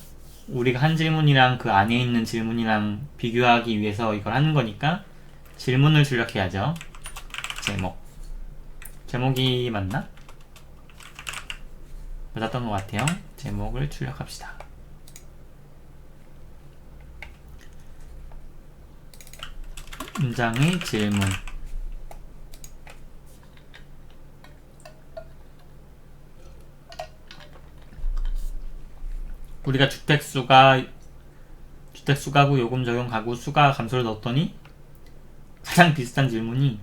우리가 한 질문이랑 그 안에 있는 질문이랑 비교하기 위해서 이걸 하는 거니까 질문을 출력해야죠. 제목이 맞나? 맞았던 것 같아요. 제목을 출력합시다. 문장의 질문. 우리가 주택수가구 요금 적용 가구 수가 감소를 넣었더니 가장 비슷한 질문이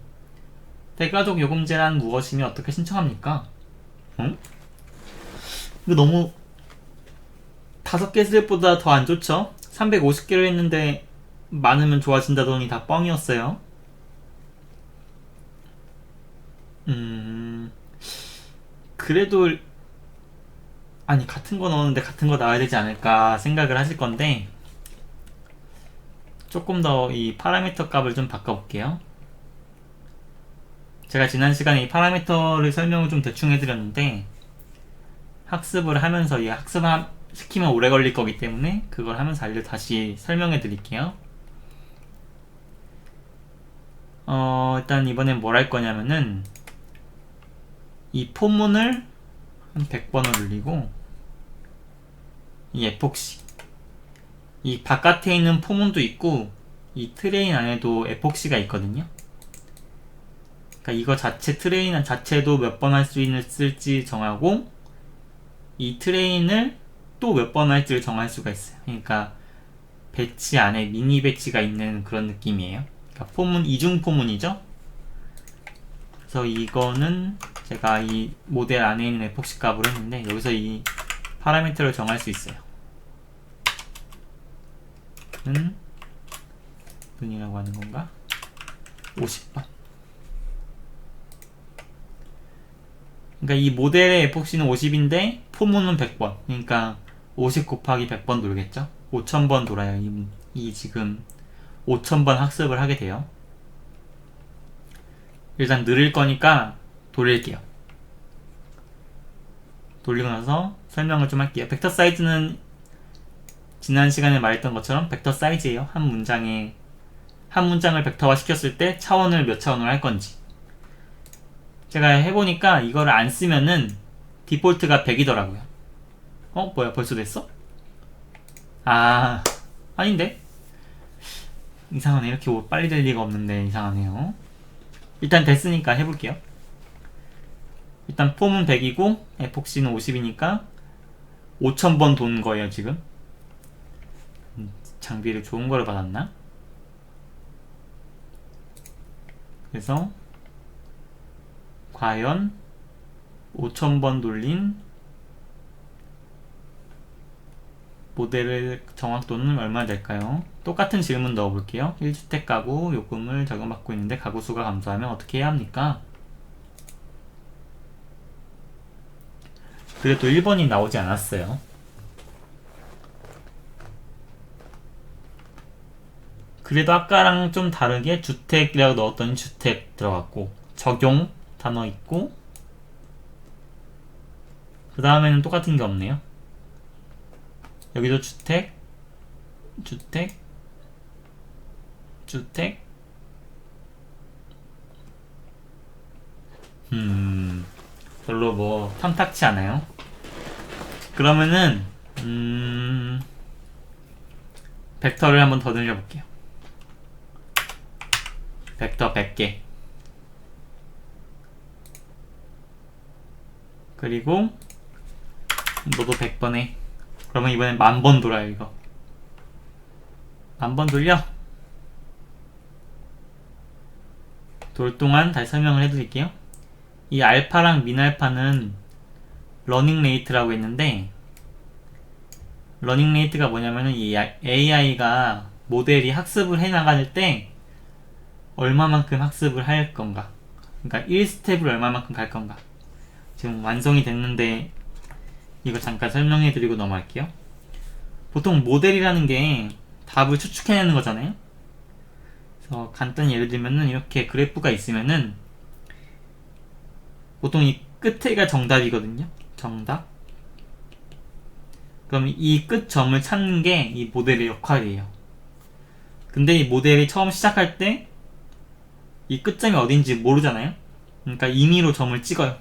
대가족 요금제란 무엇이며 어떻게 신청합니까? 응? 이거 너무 5개 슬립보다 더 안 좋죠? 350개를 했는데 많으면 좋아진다더니 다 뻥이었어요. 그래도 같은 거 넣었는데 같은 거 나와야 되지 않을까 생각을 하실 건데 조금 더 이 파라미터 값을 좀 바꿔볼게요. 제가 지난 시간에 이 파라미터를 설명을 좀 대충 해드렸는데 학습을 하면서 이 시키면 오래 걸릴 거기 때문에 그걸 하면서 다시 설명해 드릴게요. 일단 이번엔 뭘 할 거냐면은 이 포문을 한 100번을 눌리고 이 에폭시 이 바깥에 있는 포문도 있고 이 트레인 안에도 에폭시가 있거든요. 그러니까 이거 트레인 자체도 몇 번 할 수 있을지 정하고 이 트레인을 또 몇 번 할지를 정할 수가 있어요. 그러니까 배치 안에 미니 배치가 있는 그런 느낌이에요. 그러니까 포문 이중 포문이죠. 그래서 이거는 제가 이 모델 안에 있는 에폭시 값으로 했는데 여기서 이 파라미터를 정할 수 있어요. 분이라고 하는 건가? 50번. 그러니까 이 모델의 에폭시는 50인데 포문은 100번. 그러니까 50 곱하기 100번 돌겠죠? 5000번 돌아요. 이 지금 5000번 학습을 하게 돼요. 일단 느릴 거니까 돌릴게요. 돌리고 나서 설명을 좀 할게요. 벡터 사이즈는 지난 시간에 말했던 것처럼 벡터 사이즈예요. 한 문장을 벡터화 시켰을 때 차원을 몇 차원으로 할 건지. 제가 해보니까 이거를 안 쓰면은 디폴트가 100이더라고요. 뭐야, 벌써 됐어? 아닌데? 이상하네. 이렇게 빨리 될 리가 없는데 이상하네요. 일단 됐으니까 해볼게요. 일단 폼은 100이고 에폭시는 50이니까 5000번 돈 거예요 지금. 장비를 좋은 거를 받았나? 그래서 과연 5000번 돌린 모델의 정확도는 얼마나 될까요? 똑같은 질문 넣어볼게요. 1주택 가구 요금을 적용받고 있는데 가구 수가 감소하면 어떻게 해야 합니까? 그래도 1번이 나오지 않았어요. 그래도 아까랑 좀 다르게 주택이라고 넣었더니 주택 들어갔고 적용 단어 있고 그 다음에는 똑같은 게 없네요. 여기도 주택 별로 뭐 탐탁치 않아요. 그러면은 벡터를 한번 더 늘려볼게요. 벡터 100개 그리고 너도 100번 해. 그러면 이번엔 10,000번 돌아요 이거. 한번 돌려. 돌 동안 다시 설명을 해드릴게요. 이 알파랑 민알파는 러닝 레이트라고 했는데, 러닝 레이트가 뭐냐면은 이 AI가 모델이 학습을 해 나갈 때 얼마만큼 학습을 할 건가, 그러니까 1스텝을 얼마만큼 갈 건가. 지금 완성이 됐는데 이거 잠깐 설명해 드리고 넘어갈게요. 보통 모델이라는 게 답을 추측해내는 거잖아요. 그래서 간단히 예를 들면은 이렇게 그래프가 있으면은 보통 이 끝에가 정답이거든요. 정답. 그럼 이 끝점을 찾는 게 이 모델의 역할이에요. 근데 이 모델이 처음 시작할 때 이 끝점이 어딘지 모르잖아요. 그러니까 임의로 점을 찍어요.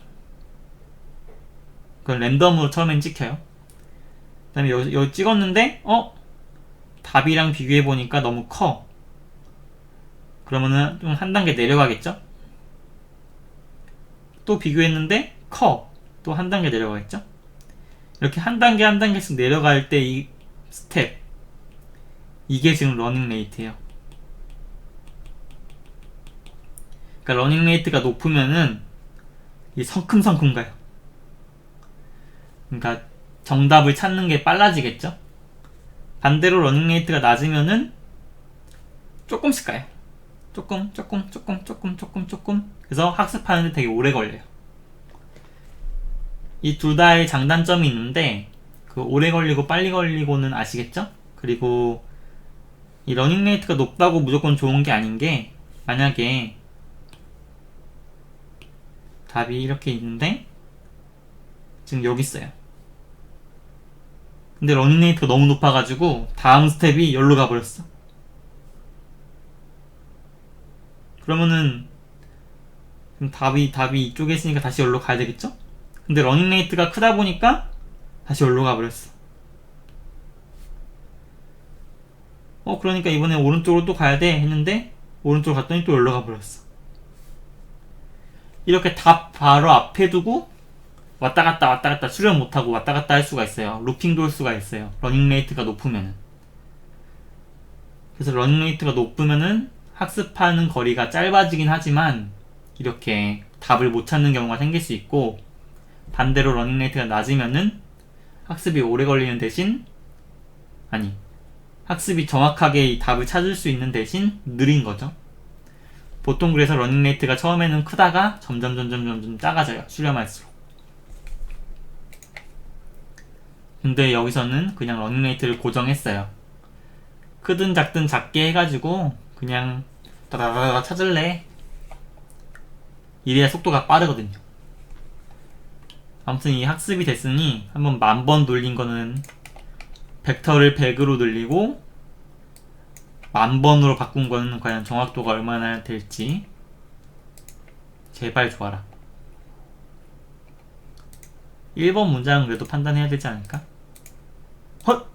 그건 랜덤으로 처음엔 찍혀요. 그 다음에 여기 찍었는데 답이랑 비교해보니까 너무 커. 그러면은 좀 한 단계 내려가겠죠? 또 비교했는데 커. 또 한 단계 내려가겠죠? 이렇게 한 단계 한 단계씩 내려갈 때 이 스텝, 이게 지금 러닝 레이트예요. 그러니까 러닝 레이트가 높으면은 이 성큼성큼 가요. 그러니까 정답을 찾는 게 빨라지겠죠? 반대로 러닝 레이트가 낮으면은 조금씩 가요. 조금. 그래서 학습하는데 되게 오래 걸려요. 이 둘 다의 장단점이 있는데, 그 오래 걸리고 빨리 걸리고는 아시겠죠? 그리고 이 러닝 레이트가 높다고 무조건 좋은 게 아닌 게, 만약에 답이 이렇게 있는데 지금 여기 있어요. 근데 러닝 레이트가 너무 높아가지고 다음 스텝이 여기로 가버렸어. 그러면은 답이 이쪽에 있으니까 다시 여기로 가야 되겠죠? 근데 러닝 레이트가 크다 보니까 다시 여기로 가버렸어. 그러니까 이번에 오른쪽으로 또 가야 돼 했는데 오른쪽으로 갔더니 또 여기로 가버렸어. 이렇게 답 바로 앞에 두고 왔다 갔다 수련 못하고 왔다 갔다 할 수가 있어요. 루핑 돌 수가 있어요. 러닝 레이트가 높으면은. 그래서 러닝 레이트가 높으면은 학습하는 거리가 짧아지긴 하지만 이렇게 답을 못 찾는 경우가 생길 수 있고, 반대로 러닝 레이트가 낮으면은 학습이 오래 걸리는 대신, 학습이 정확하게 이 답을 찾을 수 있는 대신 느린 거죠. 보통 그래서 러닝 레이트가 처음에는 크다가 점점 작아져요. 수렴할수록. 근데 여기서는 그냥 러닝 레이트를 고정했어요. 크든 작든 작게 해가지고 그냥 따다다다 찾을래. 이래야 속도가 빠르거든요. 아무튼 이 학습이 됐으니 한번 10,000번 돌린 거는 벡터를 100으로 늘리고 10,000번으로 바꾼 거는 과연 정확도가 얼마나 될지. 제발 좋아라. 1번 문장은 그래도 판단해야 되지 않을까? 헛!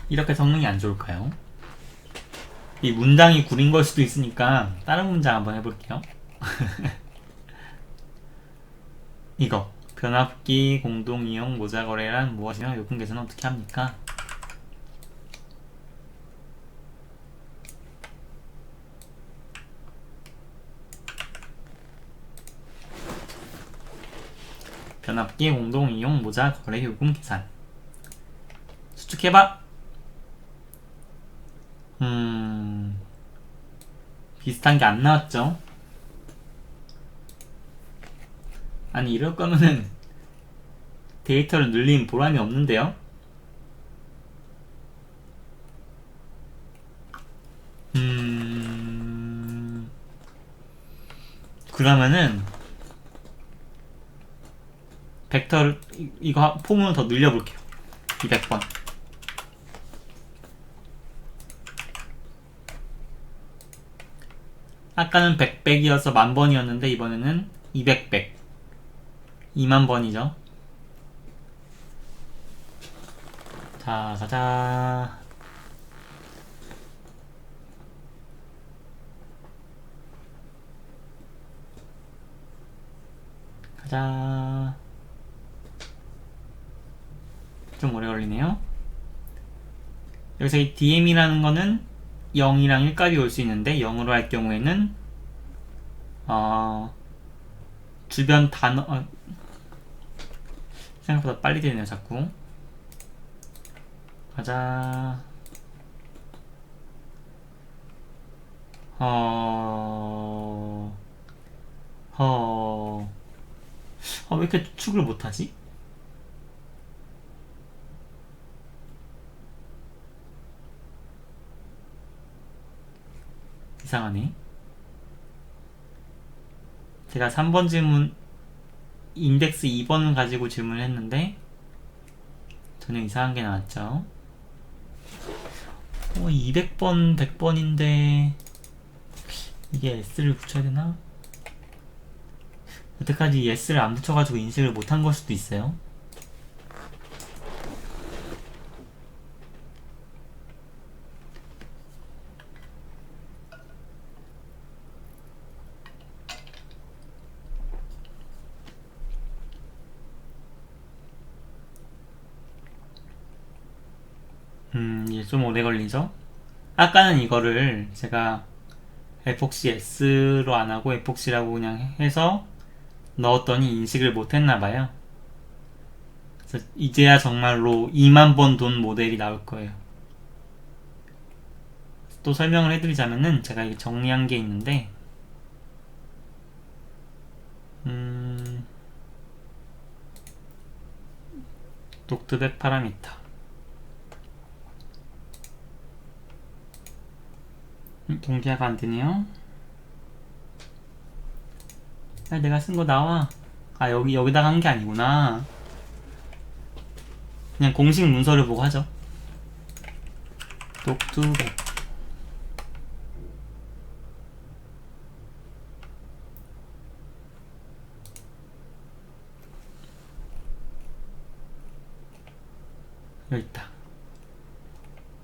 이렇게 성능이 안 좋을까요? 이 문장이 구린 걸 수도 있으니까 다른 문장 한번 해볼게요. 이거 변압기 공동이용 모자거래란 무엇이며 요금 계산은 어떻게 합니까? 변압기 공동이용 모자거래 요금 계산 수축해봐. 비슷한 게 안 나왔죠? 아니 이럴 거면은 데이터를 늘린 보람이 없는데요? 그러면은 벡터를 이거 폼을 더 늘려볼게요. 200번. 아까는 100백이어서 10,000번이었는데 이번에는 200백 20,000번이죠. 자 가자. 가자. 좀 오래 걸리네요. 여기서 이 DM이라는 거는 0이랑 1까지 올 수 있는데 0으로 할 경우에는 주변 단어 생각보다 빨리 되네요. 자꾸 가자. 왜 이렇게 추측을 못하지? 이상하네. 제가 3번 질문 인덱스 2번 가지고 질문을 했는데 전혀 이상한 게 나왔죠. 200번 100번인데 이게 S를 붙여야 되나? 여태까지 S를 안 붙여가지고 인식을 못한 걸 수도 있어요. 이제 좀 오래 걸리죠? 아까는 이거를 제가 에폭시 S로 안 하고 에폭시라고 그냥 해서 넣었더니 인식을 못 했나봐요. 그래서 이제야 정말로 2만 번 돈 모델이 나올 거예요. 또 설명을 해드리자면은 제가 이게 정리한 게 있는데 독트백 파라미터 동기화가 안되네요. 내가 쓴 거 나와. 여기다가 한 게 아니구나. 그냥 공식 문서를 보고 하죠. 독트백 여기 있다.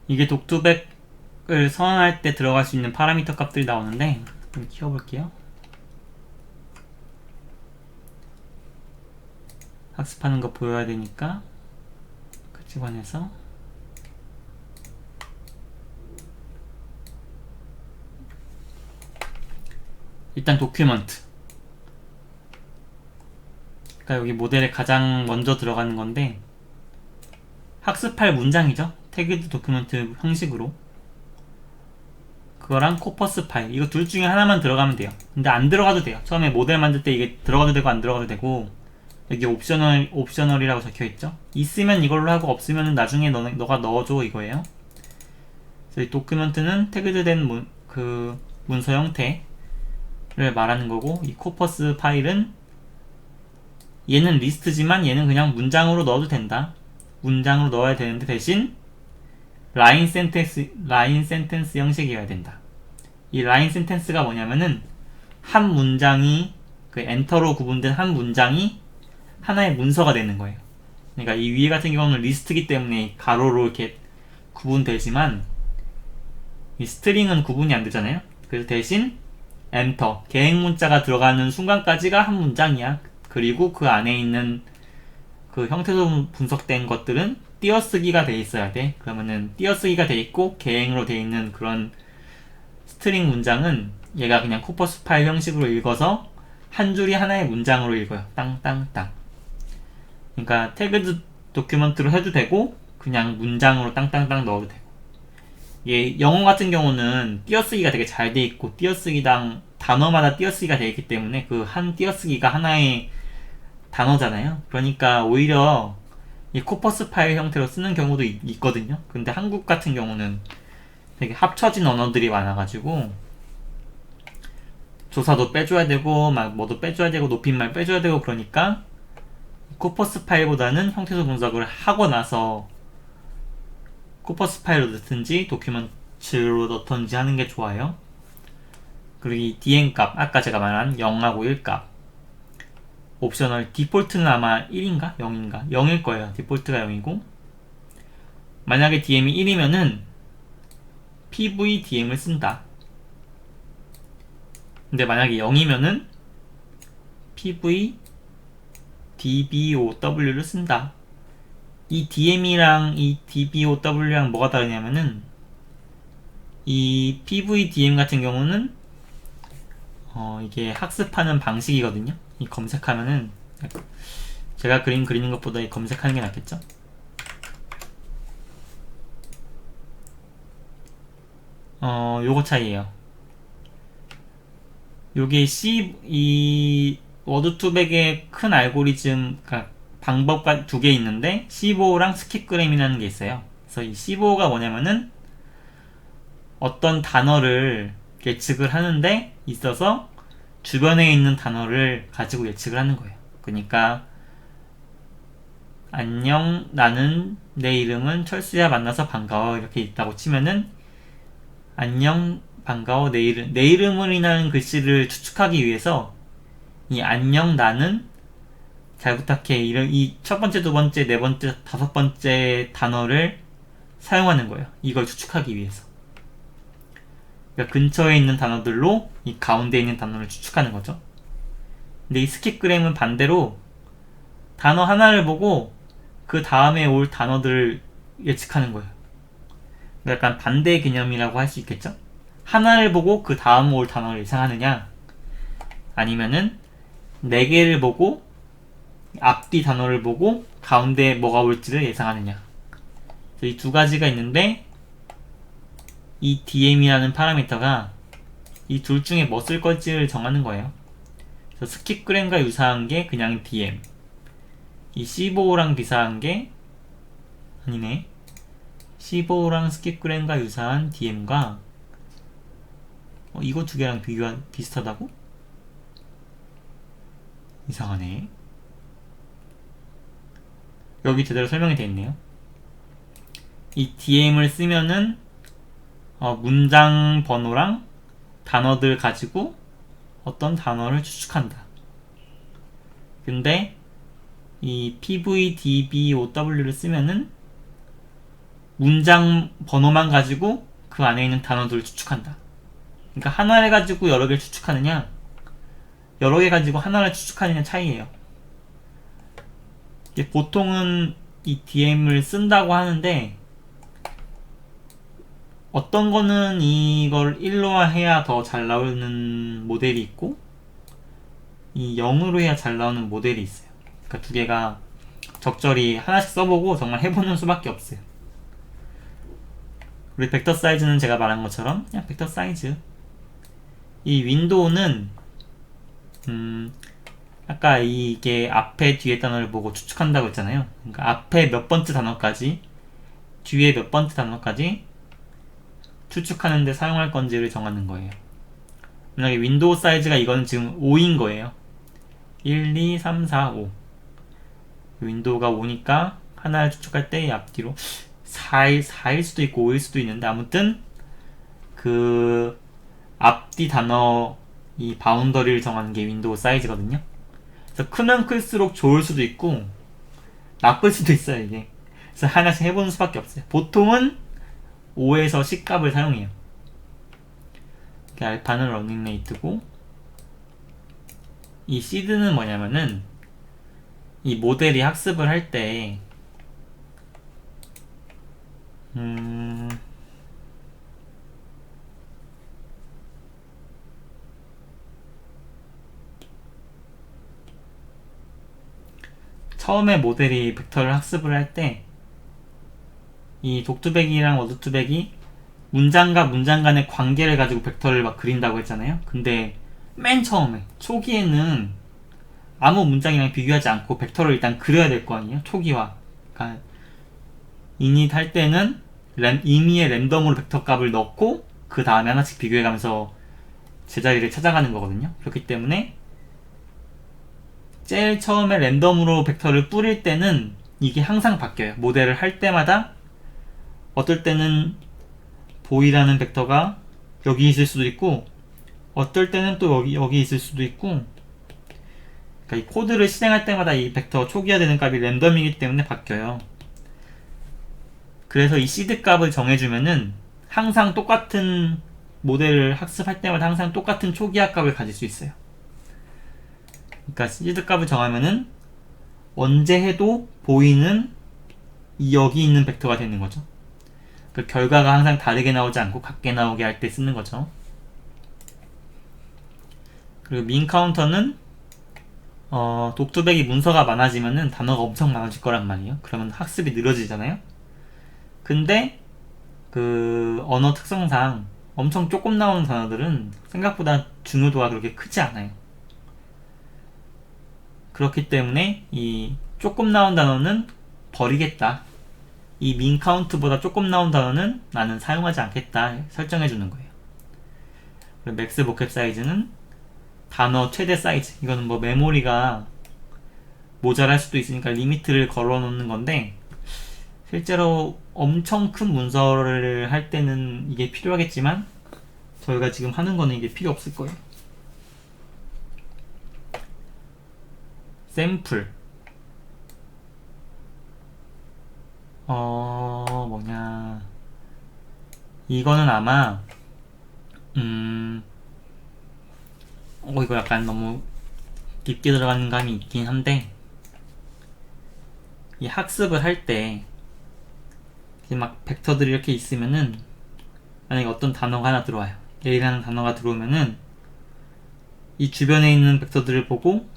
이게 독트백을 선언할 때 들어갈 수 있는 파라미터 값들이 나오는데 좀 키워볼게요. 학습하는 거 보여야 되니까 그 집안에서 일단 도큐먼트, 그러니까 여기 모델에 가장 먼저 들어가는 건데 학습할 문장이죠. 태그드 도큐먼트 형식으로 그거랑 코퍼스 파일, 이거 둘 중에 하나만 들어가면 돼요. 근데 안 들어가도 돼요. 처음에 모델 만들 때 이게 들어가도 되고 안 들어가도 되고, 여기 옵셔널이라고 적혀있죠. 있으면 이걸로 하고 없으면 나중에 너가 넣어줘 이거예요. 그래서 이 도큐먼트는 태그드 된 문서 형태를 말하는 거고, 이 코퍼스 파일은 얘는 리스트지만 얘는 그냥 문장으로 넣어도 된다. 문장으로 넣어야 되는데 대신 라인 센텐스 형식이어야 된다. 이 라인 센텐스가 뭐냐면은 한 문장이 엔터로 구분된 한 문장이 하나의 문서가 되는 거예요. 그러니까 이 위에 같은 경우는 리스트이기 때문에 가로로 이렇게 구분되지만 이 스트링은 구분이 안 되잖아요. 그래서 대신 엔터, 계획 문자가 들어가는 순간까지가 한 문장이야. 그리고 그 안에 있는 그 형태로 분석된 것들은 띄어쓰기가 돼 있어야 돼. 그러면은 띄어쓰기가 돼 있고 계행으로 돼 있는 그런 스트링 문장은 얘가 그냥 코퍼스 파일 형식으로 읽어서 한 줄이 하나의 문장으로 읽어요. 땅땅땅. 그러니까 태그드 도큐먼트로 해도 되고 그냥 문장으로 땅땅땅 넣어도 되고. 얘 영어 같은 경우는 띄어쓰기가 되게 잘 돼 있고 띄어쓰기당 단어마다 띄어쓰기가 돼 있기 때문에 그 한 띄어쓰기가 하나의 단어잖아요. 그러니까 오히려 이 코퍼스 파일 형태로 쓰는 경우도 있거든요. 근데 한국 같은 경우는 되게 합쳐진 언어들이 많아가지고 조사도 빼줘야 되고 막 뭐도 빼줘야 되고 높임말 빼줘야 되고 그러니까 코퍼스 파일보다는 형태소 분석을 하고 나서 코퍼스 파일로 넣든지 도큐먼트로 넣든지 하는 게 좋아요. 그리고 이 dn 값, 아까 제가 말한 0하고 1 값, 옵셔널 디폴트는 아마 1인가? 0인가? 0일 거예요. 디폴트가 0이고 만약에 DM이 1이면은 PVDM을 쓴다. 근데 만약에 0이면은 PV DBOW를 쓴다. 이 DM이랑 이 DBOW랑 뭐가 다르냐면은 이 PVDM 같은 경우는 이게 학습하는 방식이거든요. 이 검색하면은 제가 그림 그리는 것보다 이 검색하는 게 낫겠죠? 요거 차이에요. 요게 이 워드2백의 큰 알고리즘, 그러니까 방법과 두 개 있는데 C5랑 스킵그램이라는 게 있어요. 그래서 이 C5가 뭐냐면은 어떤 단어를 예측을 하는데 있어서 주변에 있는 단어를 가지고 예측을 하는 거예요. 그러니까 안녕, 나는, 내 이름은 철수야, 만나서 반가워 이렇게 있다고 치면은 안녕, 반가워, 내 이름이라는 글씨를 추측하기 위해서 이 안녕, 나는, 잘 부탁해, 이 첫 번째, 두 번째, 네 번째, 다섯 번째 단어를 사용하는 거예요. 이걸 추측하기 위해서. 그러니까 근처에 있는 단어들로 이 가운데 있는 단어를 추측하는 거죠. 근데 이 스킵그램은 반대로 단어 하나를 보고 그 다음에 올 단어들을 예측하는 거예요. 약간 반대 개념이라고 할 수 있겠죠? 하나를 보고 그 다음 올 단어를 예상하느냐, 아니면은 네 개를 보고 앞뒤 단어를 보고 가운데 뭐가 올지를 예상하느냐. 이 두 가지가 있는데 이 DM이라는 파라미터가 이 둘 중에 뭐 쓸 건지를 정하는 거예요. 그래서 스킵그램과 유사한 게 그냥 DM, 이 C5랑 비슷한 게 아니네, C5랑 스킵그램과 유사한 DM과 이거 두 개랑 비슷하다고? 이상하네. 여기 제대로 설명이 되어 있네요. 이 DM을 쓰면은 문장 번호랑 단어들 가지고 어떤 단어를 추측한다. 근데 이 PVDBOW를 쓰면은 문장 번호만 가지고 그 안에 있는 단어들을 추측한다. 그러니까 하나를 가지고 여러 개를 추측하느냐, 여러 개 가지고 하나를 추측하느냐 차이예요. 보통은 이 DM을 쓴다고 하는데 어떤 거는 이걸 1로 해야 더 잘 나오는 모델이 있고 이 0으로 해야 잘 나오는 모델이 있어요. 그러니까 두 개가 적절히 하나씩 써보고 정말 해보는 수밖에 없어요. 우리 벡터 사이즈는 제가 말한 것처럼 그냥 벡터 사이즈. 이 윈도우는 아까 이게 앞에 뒤에 단어를 보고 추측한다고 했잖아요. 그러니까 앞에 몇 번째 단어까지, 뒤에 몇 번째 단어까지 추측하는데 사용할 건지를 정하는 거예요. 만약에 윈도우 사이즈가 이거는 지금 5인 거예요. 1, 2, 3, 4, 5. 윈도우가 5니까 하나를 추측할 때 앞뒤로 4일 수도 있고 5일 수도 있는데, 아무튼 그 앞뒤 단어 이 바운더리를 정하는 게 윈도우 사이즈거든요. 그래서 크면 클수록 좋을 수도 있고 나쁠 수도 있어요, 이게. 그래서 하나씩 해보는 수밖에 없어요. 보통은 5에서 10값을 사용해요. 알파는 러닝 레이트고, 이 시드는 뭐냐면은 이 모델이 학습을 할 때 처음에 모델이 벡터를 학습을 할 때 이 독투백이랑 워드2백이 문장과 문장 간의 관계를 가지고 벡터를 막 그린다고 했잖아요. 근데 맨 처음에 초기에는 아무 문장이랑 비교하지 않고 벡터를 일단 그려야 될 거 아니에요, 초기화. 그러니까 이닛 할 때는 임의의 랜덤으로 벡터 값을 넣고 그 다음에 하나씩 비교해가면서 제자리를 찾아가는 거거든요. 그렇기 때문에 제일 처음에 랜덤으로 벡터를 뿌릴 때는 이게 항상 바뀌어요. 모델을 할 때마다 어떨 때는 보이라는 벡터가 여기 있을 수도 있고 어떨 때는 또 여기 있을 수도 있고, 그러니까 이 코드를 실행할 때마다 이 벡터 초기화되는 값이 랜덤이기 때문에 바뀌어요. 그래서 이 시드 값을 정해주면은 항상 똑같은 모델을 학습할 때마다 항상 똑같은 초기화 값을 가질 수 있어요. 그러니까 시드 값을 정하면은 언제 해도 보이는 여기 있는 벡터가 되는 거죠. 그 결과가 항상 다르게 나오지 않고 같게 나오게 할 때 쓰는 거죠. 그리고 min 카운터는 독투백이 문서가 많아지면은 단어가 엄청 많아질 거란 말이에요. 그러면 학습이 느려지잖아요. 근데 그 언어 특성상 엄청 조금 나오는 단어들은 생각보다 중요도가 그렇게 크지 않아요. 그렇기 때문에 이 조금 나온 단어는 버리겠다. 이 min 카운트보다 조금 나온 단어는 나는 사용하지 않겠다 설정해 주는 거예요. 그리고 맥스 보캡 사이즈는 단어 최대 사이즈. 이거는 뭐 메모리가 모자랄 수도 있으니까 리미트를 걸어 놓는 건데, 실제로 엄청 큰 문서를 할 때는 이게 필요하겠지만 저희가 지금 하는 거는 이게 필요 없을 거예요. 샘플 뭐냐, 이거는 아마 이거 약간 너무 깊게 들어가는 감이 있긴 한데, 이 학습을 할 때 막 벡터들이 이렇게 있으면은 만약에 어떤 단어가 하나 들어와요. A라는 단어가 들어오면은 이 주변에 있는 벡터들을 보고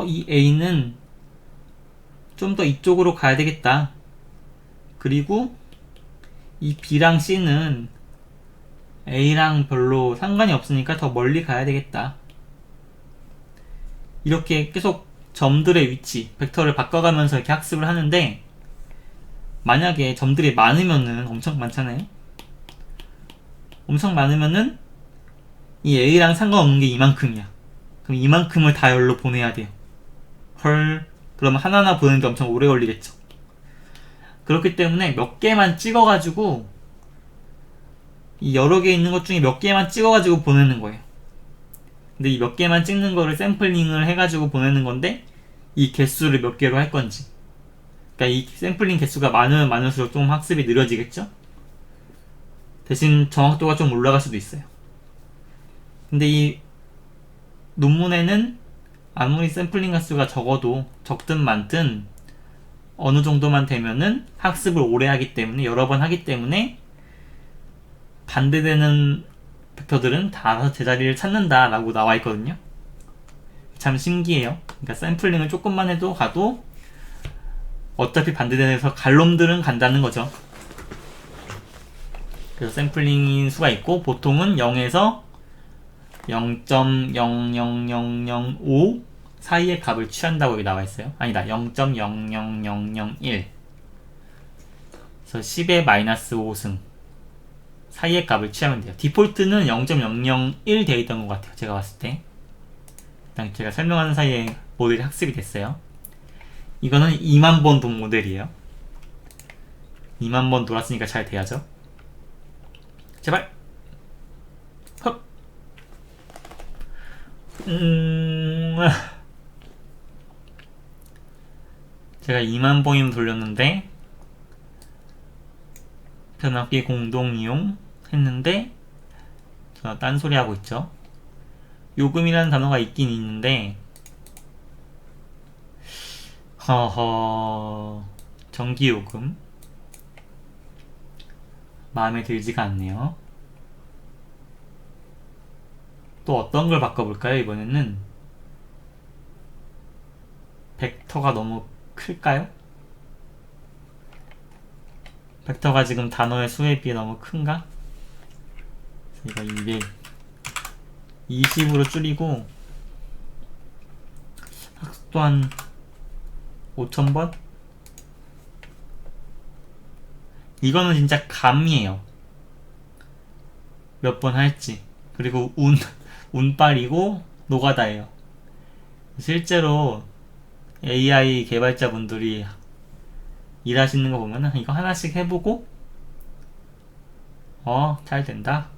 이 A는 좀 더 이쪽으로 가야 되겠다. 그리고 이 B랑 C는 A랑 별로 상관이 없으니까 더 멀리 가야 되겠다. 이렇게 계속 점들의 위치, 벡터를 바꿔가면서 이렇게 학습을 하는데, 만약에 점들이 많으면은 엄청 많잖아요. 엄청 많으면은 이 A랑 상관없는 게 이만큼이야. 그럼 이만큼을 다 열로 보내야 돼요. 헐, 그러면 하나하나 보내는 게 엄청 오래 걸리겠죠. 그렇기 때문에 몇 개만 찍어가지고, 이 여러 개 있는 것 중에 몇 개만 찍어가지고 보내는 거예요. 근데 이 몇 개만 찍는 거를 샘플링을 해가지고 보내는 건데, 이 개수를 몇 개로 할 건지. 그러니까 이 샘플링 개수가 많으면 많을수록 좀 학습이 느려지겠죠? 대신 정확도가 좀 올라갈 수도 있어요. 근데 이 논문에는 아무리 샘플링 개수가 적어도 적든 많든 어느 정도만 되면은 학습을 오래 하기 때문에, 여러 번 하기 때문에 반대되는 벡터들은 다 제자리를 찾는다 라고 나와 있거든요. 참 신기해요. 그러니까 샘플링을 조금만 해도 가도 어차피 반대되면서 갈 놈들은 간다는 거죠. 그래서 샘플링인 수가 있고, 보통은 0에서 0.00005 사이의 값을 취한다고 여기 나와 있어요. 아니다, 0.00001. 그래서 10의 마이너스 5승 사이의 값을 취하면 돼요. 디폴트는 0.001 되어 있던 것 같아요. 제가 봤을 때. 일단 제가 설명하는 사이에 모델이 학습이 됐어요. 이거는 2만 번 돈 모델이에요. 2만 번 돌았으니까 잘 돼야죠. 제발. 헉. 제가 2만 번이면 돌렸는데 변압기 공동 이용 했는데 저 딴소리 하고 있죠. 요금이라는 단어가 있긴 있는데, 전기요금 마음에 들지가 않네요. 또 어떤 걸 바꿔볼까요? 이번에는 벡터가 너무 클까요? 벡터가 지금 단어의 수에 비해 너무 큰가? 이거 220으로 줄이고 학습도 한 5000번? 이거는 진짜 감이에요. 몇 번 할지. 그리고 운빨이고 노가다예요. 실제로 AI 개발자분들이 일하시는 거 보면은 이거 하나씩 해보고 잘 된다,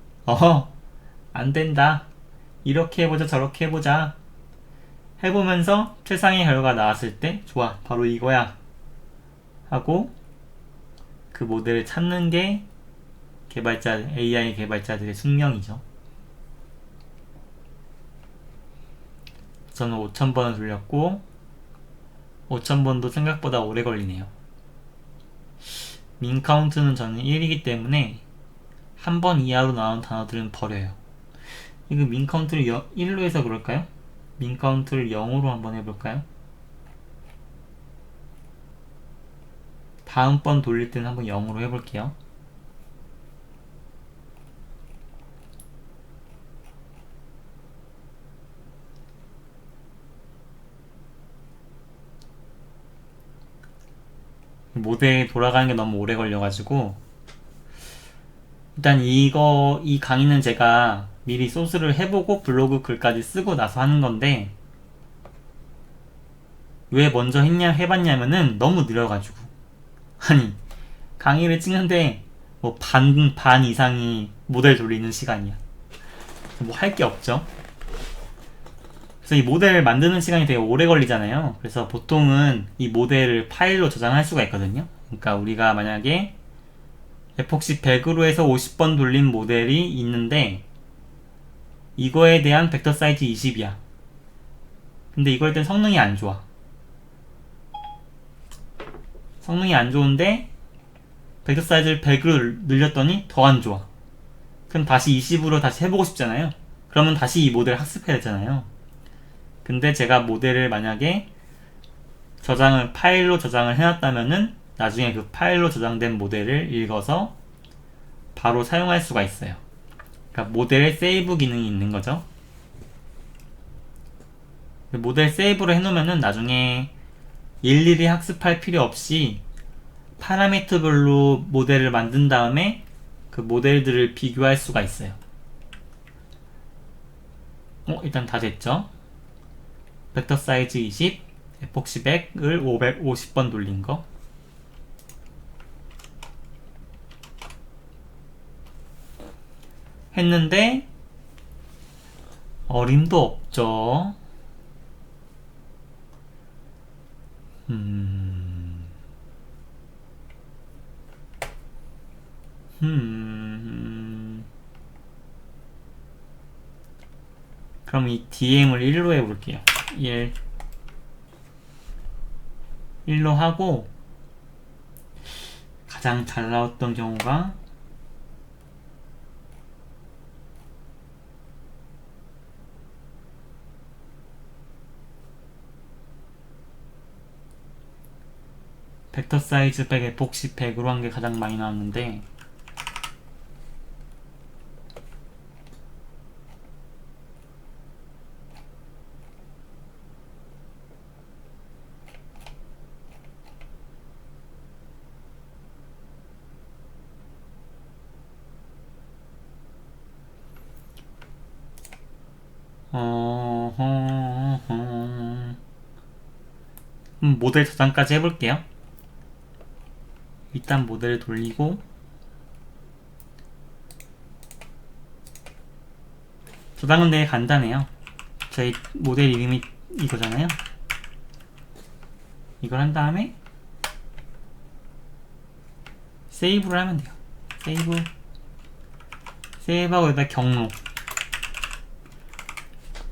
안 된다, 이렇게 해보자 저렇게 해보자 해보면서 최상의 결과가 나왔을 때 좋아, 바로 이거야 하고 그 모델을 찾는 게 AI 개발자들의 숙명이죠. 저는 5000번을 돌렸고 5000번도 생각보다 오래 걸리네요. 민 카운트는 저는 1이기 때문에 한 번 이하로 나온 단어들은 버려요. 이거 민 카운트를 1로 해서 그럴까요? 민 카운트를 0으로 한번 해볼까요? 다음번 돌릴 때는 한번 0으로 해볼게요. 모델 돌아가는 게 너무 오래 걸려가지고 일단 이 강의는 제가 미리 소스를 해보고 블로그 글까지 쓰고 나서 하는 건데 왜 먼저 해봤냐면은 너무 느려가지고 아니 강의를 찍는데 뭐 반 이상이 모델 돌리는 시간이야. 뭐 할 게 없죠. 그래서 이 모델 만드는 시간이 되게 오래 걸리잖아요. 그래서 보통은 이 모델을 파일로 저장할 수가 있거든요. 그러니까 우리가 만약에 에폭시 100으로 해서 50번 돌린 모델이 있는데 이거에 대한 벡터 사이즈 20이야. 근데 이걸 땐 성능이 안 좋아. 성능이 안 좋은데 벡터 사이즈를 100으로 늘렸더니 더 안 좋아. 그럼 다시 20으로 다시 해보고 싶잖아요. 그러면 다시 이 모델을 학습해야 되잖아요. 근데 제가 모델을 만약에 파일로 저장을 해놨다면은 나중에 그 파일로 저장된 모델을 읽어서 바로 사용할 수가 있어요. 그러니까 모델에 세이브 기능이 있는 거죠. 모델 세이브를 해놓으면은 나중에 일일이 학습할 필요 없이 파라미터별로 모델을 만든 다음에 그 모델들을 비교할 수가 있어요. 일단 다 됐죠? 벡터 사이즈 20, 에폭시 100을 550번 돌린 거. 했는데 어림도 없죠. 그럼 이 DM을 1로 해볼게요. 1로 하고 가장 잘 나왔던 경우가 벡터 사이즈 100, 에폭시 100으로 한 게 가장 많이 나왔는데 모델 저장까지 해볼게요. 일단 모델을 돌리고 저장은 되게 간단해요. 저희 모델 이름이 이거잖아요. 이걸 한 다음에 세이브를 하면 돼요. 세이브하고 여기다 경로,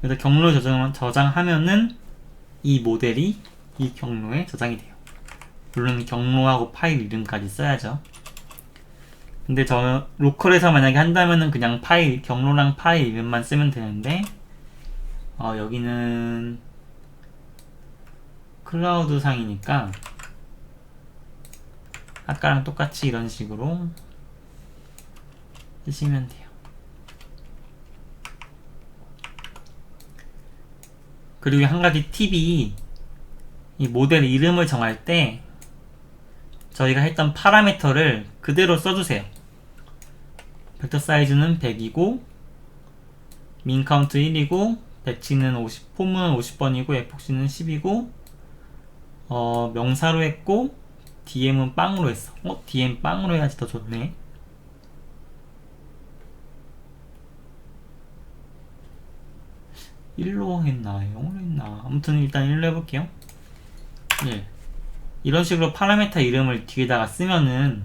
여기다 경로 저장하면은 이 모델이 이 경로에 저장이 돼요. 물론 경로하고 파일 이름까지 써야죠. 근데 저 로컬에서 만약에 한다면은 그냥 경로랑 파일 이름만 쓰면 되는데 여기는 클라우드 상이니까 아까랑 똑같이 이런 식으로 쓰시면 돼요. 그리고 한 가지 팁이 이 모델 이름을 정할 때 저희가 했던 파라미터를 그대로 써주세요. 벡터 사이즈는 100이고 민 카운트 1이고 배치는 50, 포문은 50번이고 에폭시는 10이고 명사로 했고 DM은 빵으로 했어. DM 빵으로 해야지 더 좋네. (1로) 했나 0으로 했나 아무튼 일단 1로 해볼게요. 이런 식으로 파라미터 이름을 뒤에다가 쓰면은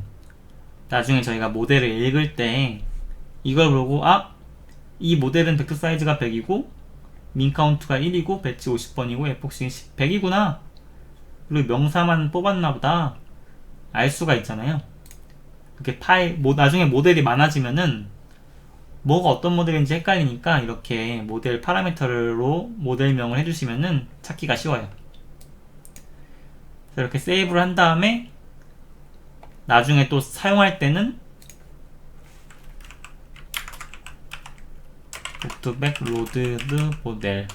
나중에 저희가 모델을 읽을 때 이걸 보고 이 모델은 벡터 사이즈가 100이고 민 카운트가 1이고 배치 50번이고 에폭시 100이구나 그리고 명사만 뽑았나 보다 알 수가 있잖아요. 이렇게 파일, 나중에 모델이 많아지면은 뭐가 어떤 모델인지 헷갈리니까 이렇게 모델 파라미터로 모델명을 해주시면은 찾기가 쉬워요. 그래서 이렇게 세이브를 한 다음에 나중에 또 사용할 때는 독투백 로드드 모델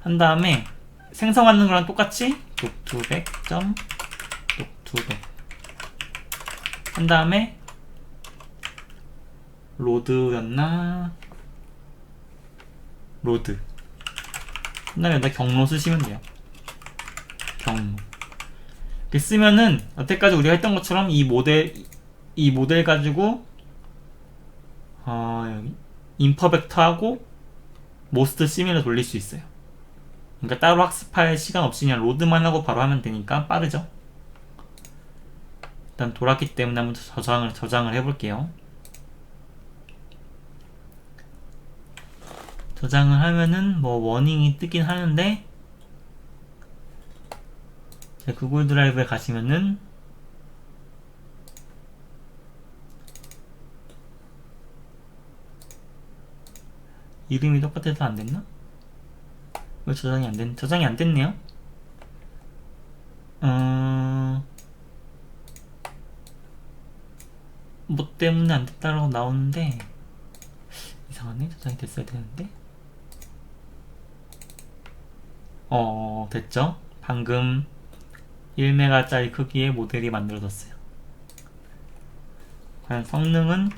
한 다음에 생성하는 거랑 똑같이 독투백 한 다음에 로드였나? 로드 한 다음에 여기다 경로 쓰시면 돼요. 경로 이렇게 쓰면은 여태까지 우리가 했던 것처럼 이 모델 가지고 여기 인퍼벡터하고 모스트 시밀러 돌릴 수 있어요. 그러니까 따로 학습할 시간 없이 그냥 로드만 하고 바로 하면 되니까 빠르죠. 일단 돌았기 때문에 한번 저장을 해볼게요. 저장을 하면은 뭐 워닝이 뜨긴 하는데 구글 드라이브에 가시면은 이름이 똑같아서 안 됐나? 왜 저장이 안 됐네요? 뭐 때문에 안 됐다라고 나오는데 이상하네. 저장이 됐어야 되는데. 됐죠? 방금 1메가짜리 크기의 모델이 만들어졌어요. 과연 성능은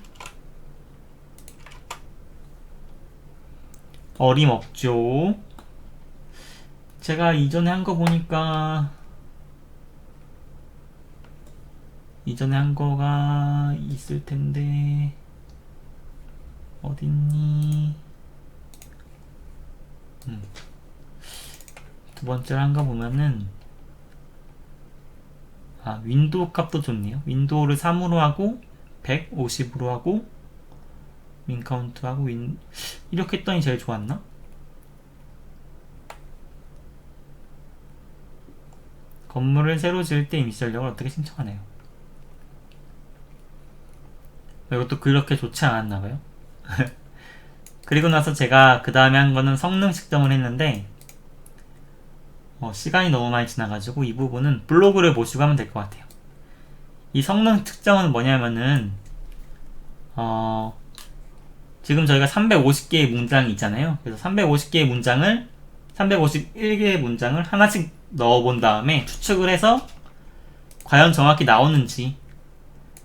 어림없죠. 제가 이전에 한 거 보니까 이전에 한 거가 있을 텐데 어딨니? 두 번째로 한 거 보면은 윈도우 값도 좋네요. 윈도우를 3으로 하고 150으로 하고 윈 카운트하고 이렇게 했더니 제일 좋았나? 건물을 새로 지을 때 이미지 전력을 어떻게 신청하나요? 이것도 그렇게 좋지 않았나봐요. 그리고 나서 제가 그 다음에 한 거는 성능 측정을 했는데 시간이 너무 많이 지나가지고 이 부분은 블로그를 보시고 하면 될 것 같아요. 이 성능 측정은 뭐냐면은 지금 저희가 350개의 문장이 있잖아요. 그래서 351개의 문장을 하나씩 넣어본 다음에 추측을 해서 과연 정확히 나오는지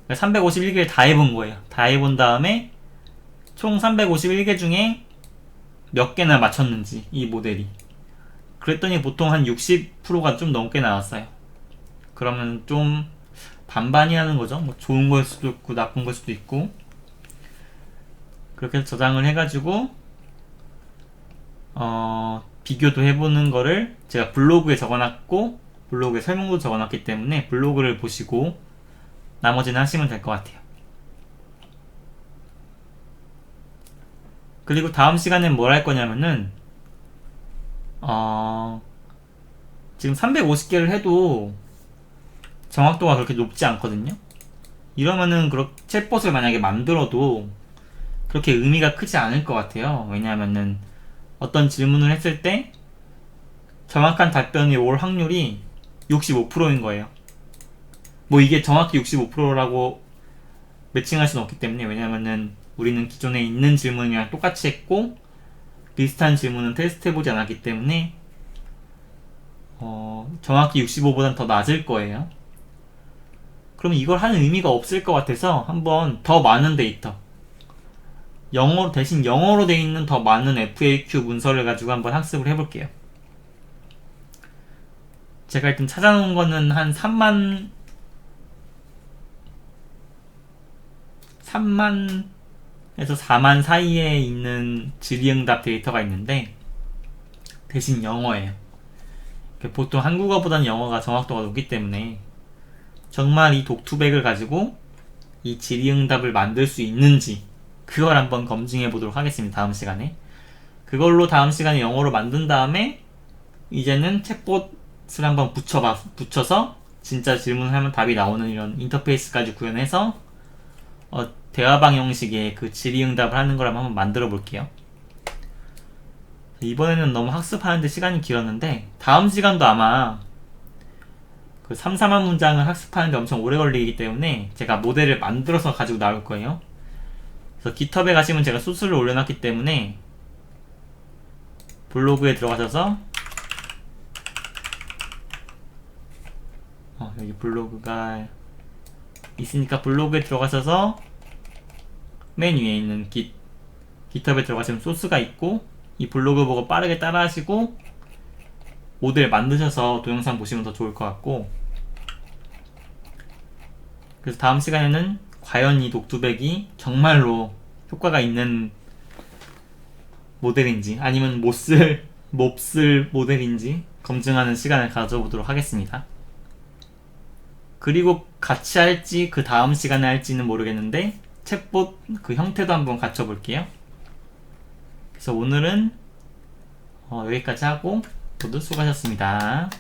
351개를 다 해본 거예요. 다 해본 다음에 총 351개 중에 몇 개나 맞췄는지 이 모델이. 그랬더니 보통 한 60%가 좀 넘게 나왔어요. 그러면 좀 반반이라는 거죠. 뭐 좋은 걸 수도 있고 나쁜 걸 수도 있고. 그렇게 해서 저장을 해가지고 비교도 해보는 거를 제가 블로그에 적어놨고 블로그에 설명도 적어놨기 때문에 블로그를 보시고 나머지는 하시면 될 것 같아요. 그리고 다음 시간엔 뭘 할 거냐면은 지금 350개를 해도 정확도가 그렇게 높지 않거든요. 이러면은 챗봇을 만약에 만들어도 그렇게 의미가 크지 않을 것 같아요. 왜냐하면은 어떤 질문을 했을 때 정확한 답변이 올 확률이 65%인 거예요. 뭐 이게 정확히 65%라고 매칭할 수는 없기 때문에, 왜냐면은 우리는 기존에 있는 질문이랑 똑같이 했고 비슷한 질문은 테스트 해보지 않았기 때문에 정확히 65보단 더 낮을 거예요. 그러면 이걸 하는 의미가 없을 것 같아서 한번 더 많은 데이터, 대신 영어로 되어 있는 더 많은 FAQ 문서를 가지고 한번 학습을 해볼게요. 제가 일단 찾아놓은 거는 한 3만에서 4만 사이에 있는 질의응답 데이터가 있는데 대신 영어예요. 보통 한국어보다는 영어가 정확도가 높기 때문에 정말 이 독투백을 가지고 이 질의응답을 만들 수 있는지 그걸 한번 검증해 보도록 하겠습니다. 다음 시간에. 그걸로 다음 시간에 영어로 만든 다음에 이제는 챗봇을 한번 붙여서 진짜 질문을 하면 답이 나오는 이런 인터페이스까지 구현해서 대화방 형식의 그 질의응답을 하는 걸 한번 만들어 볼게요. 이번에는 너무 학습하는데 시간이 길었는데 다음 시간도 아마 그 3, 4만 문장을 학습하는데 엄청 오래 걸리기 때문에 제가 모델을 만들어서 가지고 나올 거예요. 그래서 깃허브에 가시면 제가 소스를 올려놨기 때문에 블로그에 들어가셔서 여기 블로그가 있으니까 블로그에 들어가셔서 맨 위에 있는 깃허브에 들어가시면 소스가 있고 이 블로그 보고 빠르게 따라 하시고 모델 만드셔서 동영상 보시면 더 좋을 것 같고, 그래서 다음 시간에는 과연 이 독두백이 정말로 효과가 있는 모델인지 아니면 몹쓸 모델인지 검증하는 시간을 가져보도록 하겠습니다. 그리고 같이 할지 그 다음 시간에 할지는 모르겠는데 챗봇 그 형태도 한번 갖춰볼게요. 그래서 오늘은 여기까지 하고 모두 수고하셨습니다.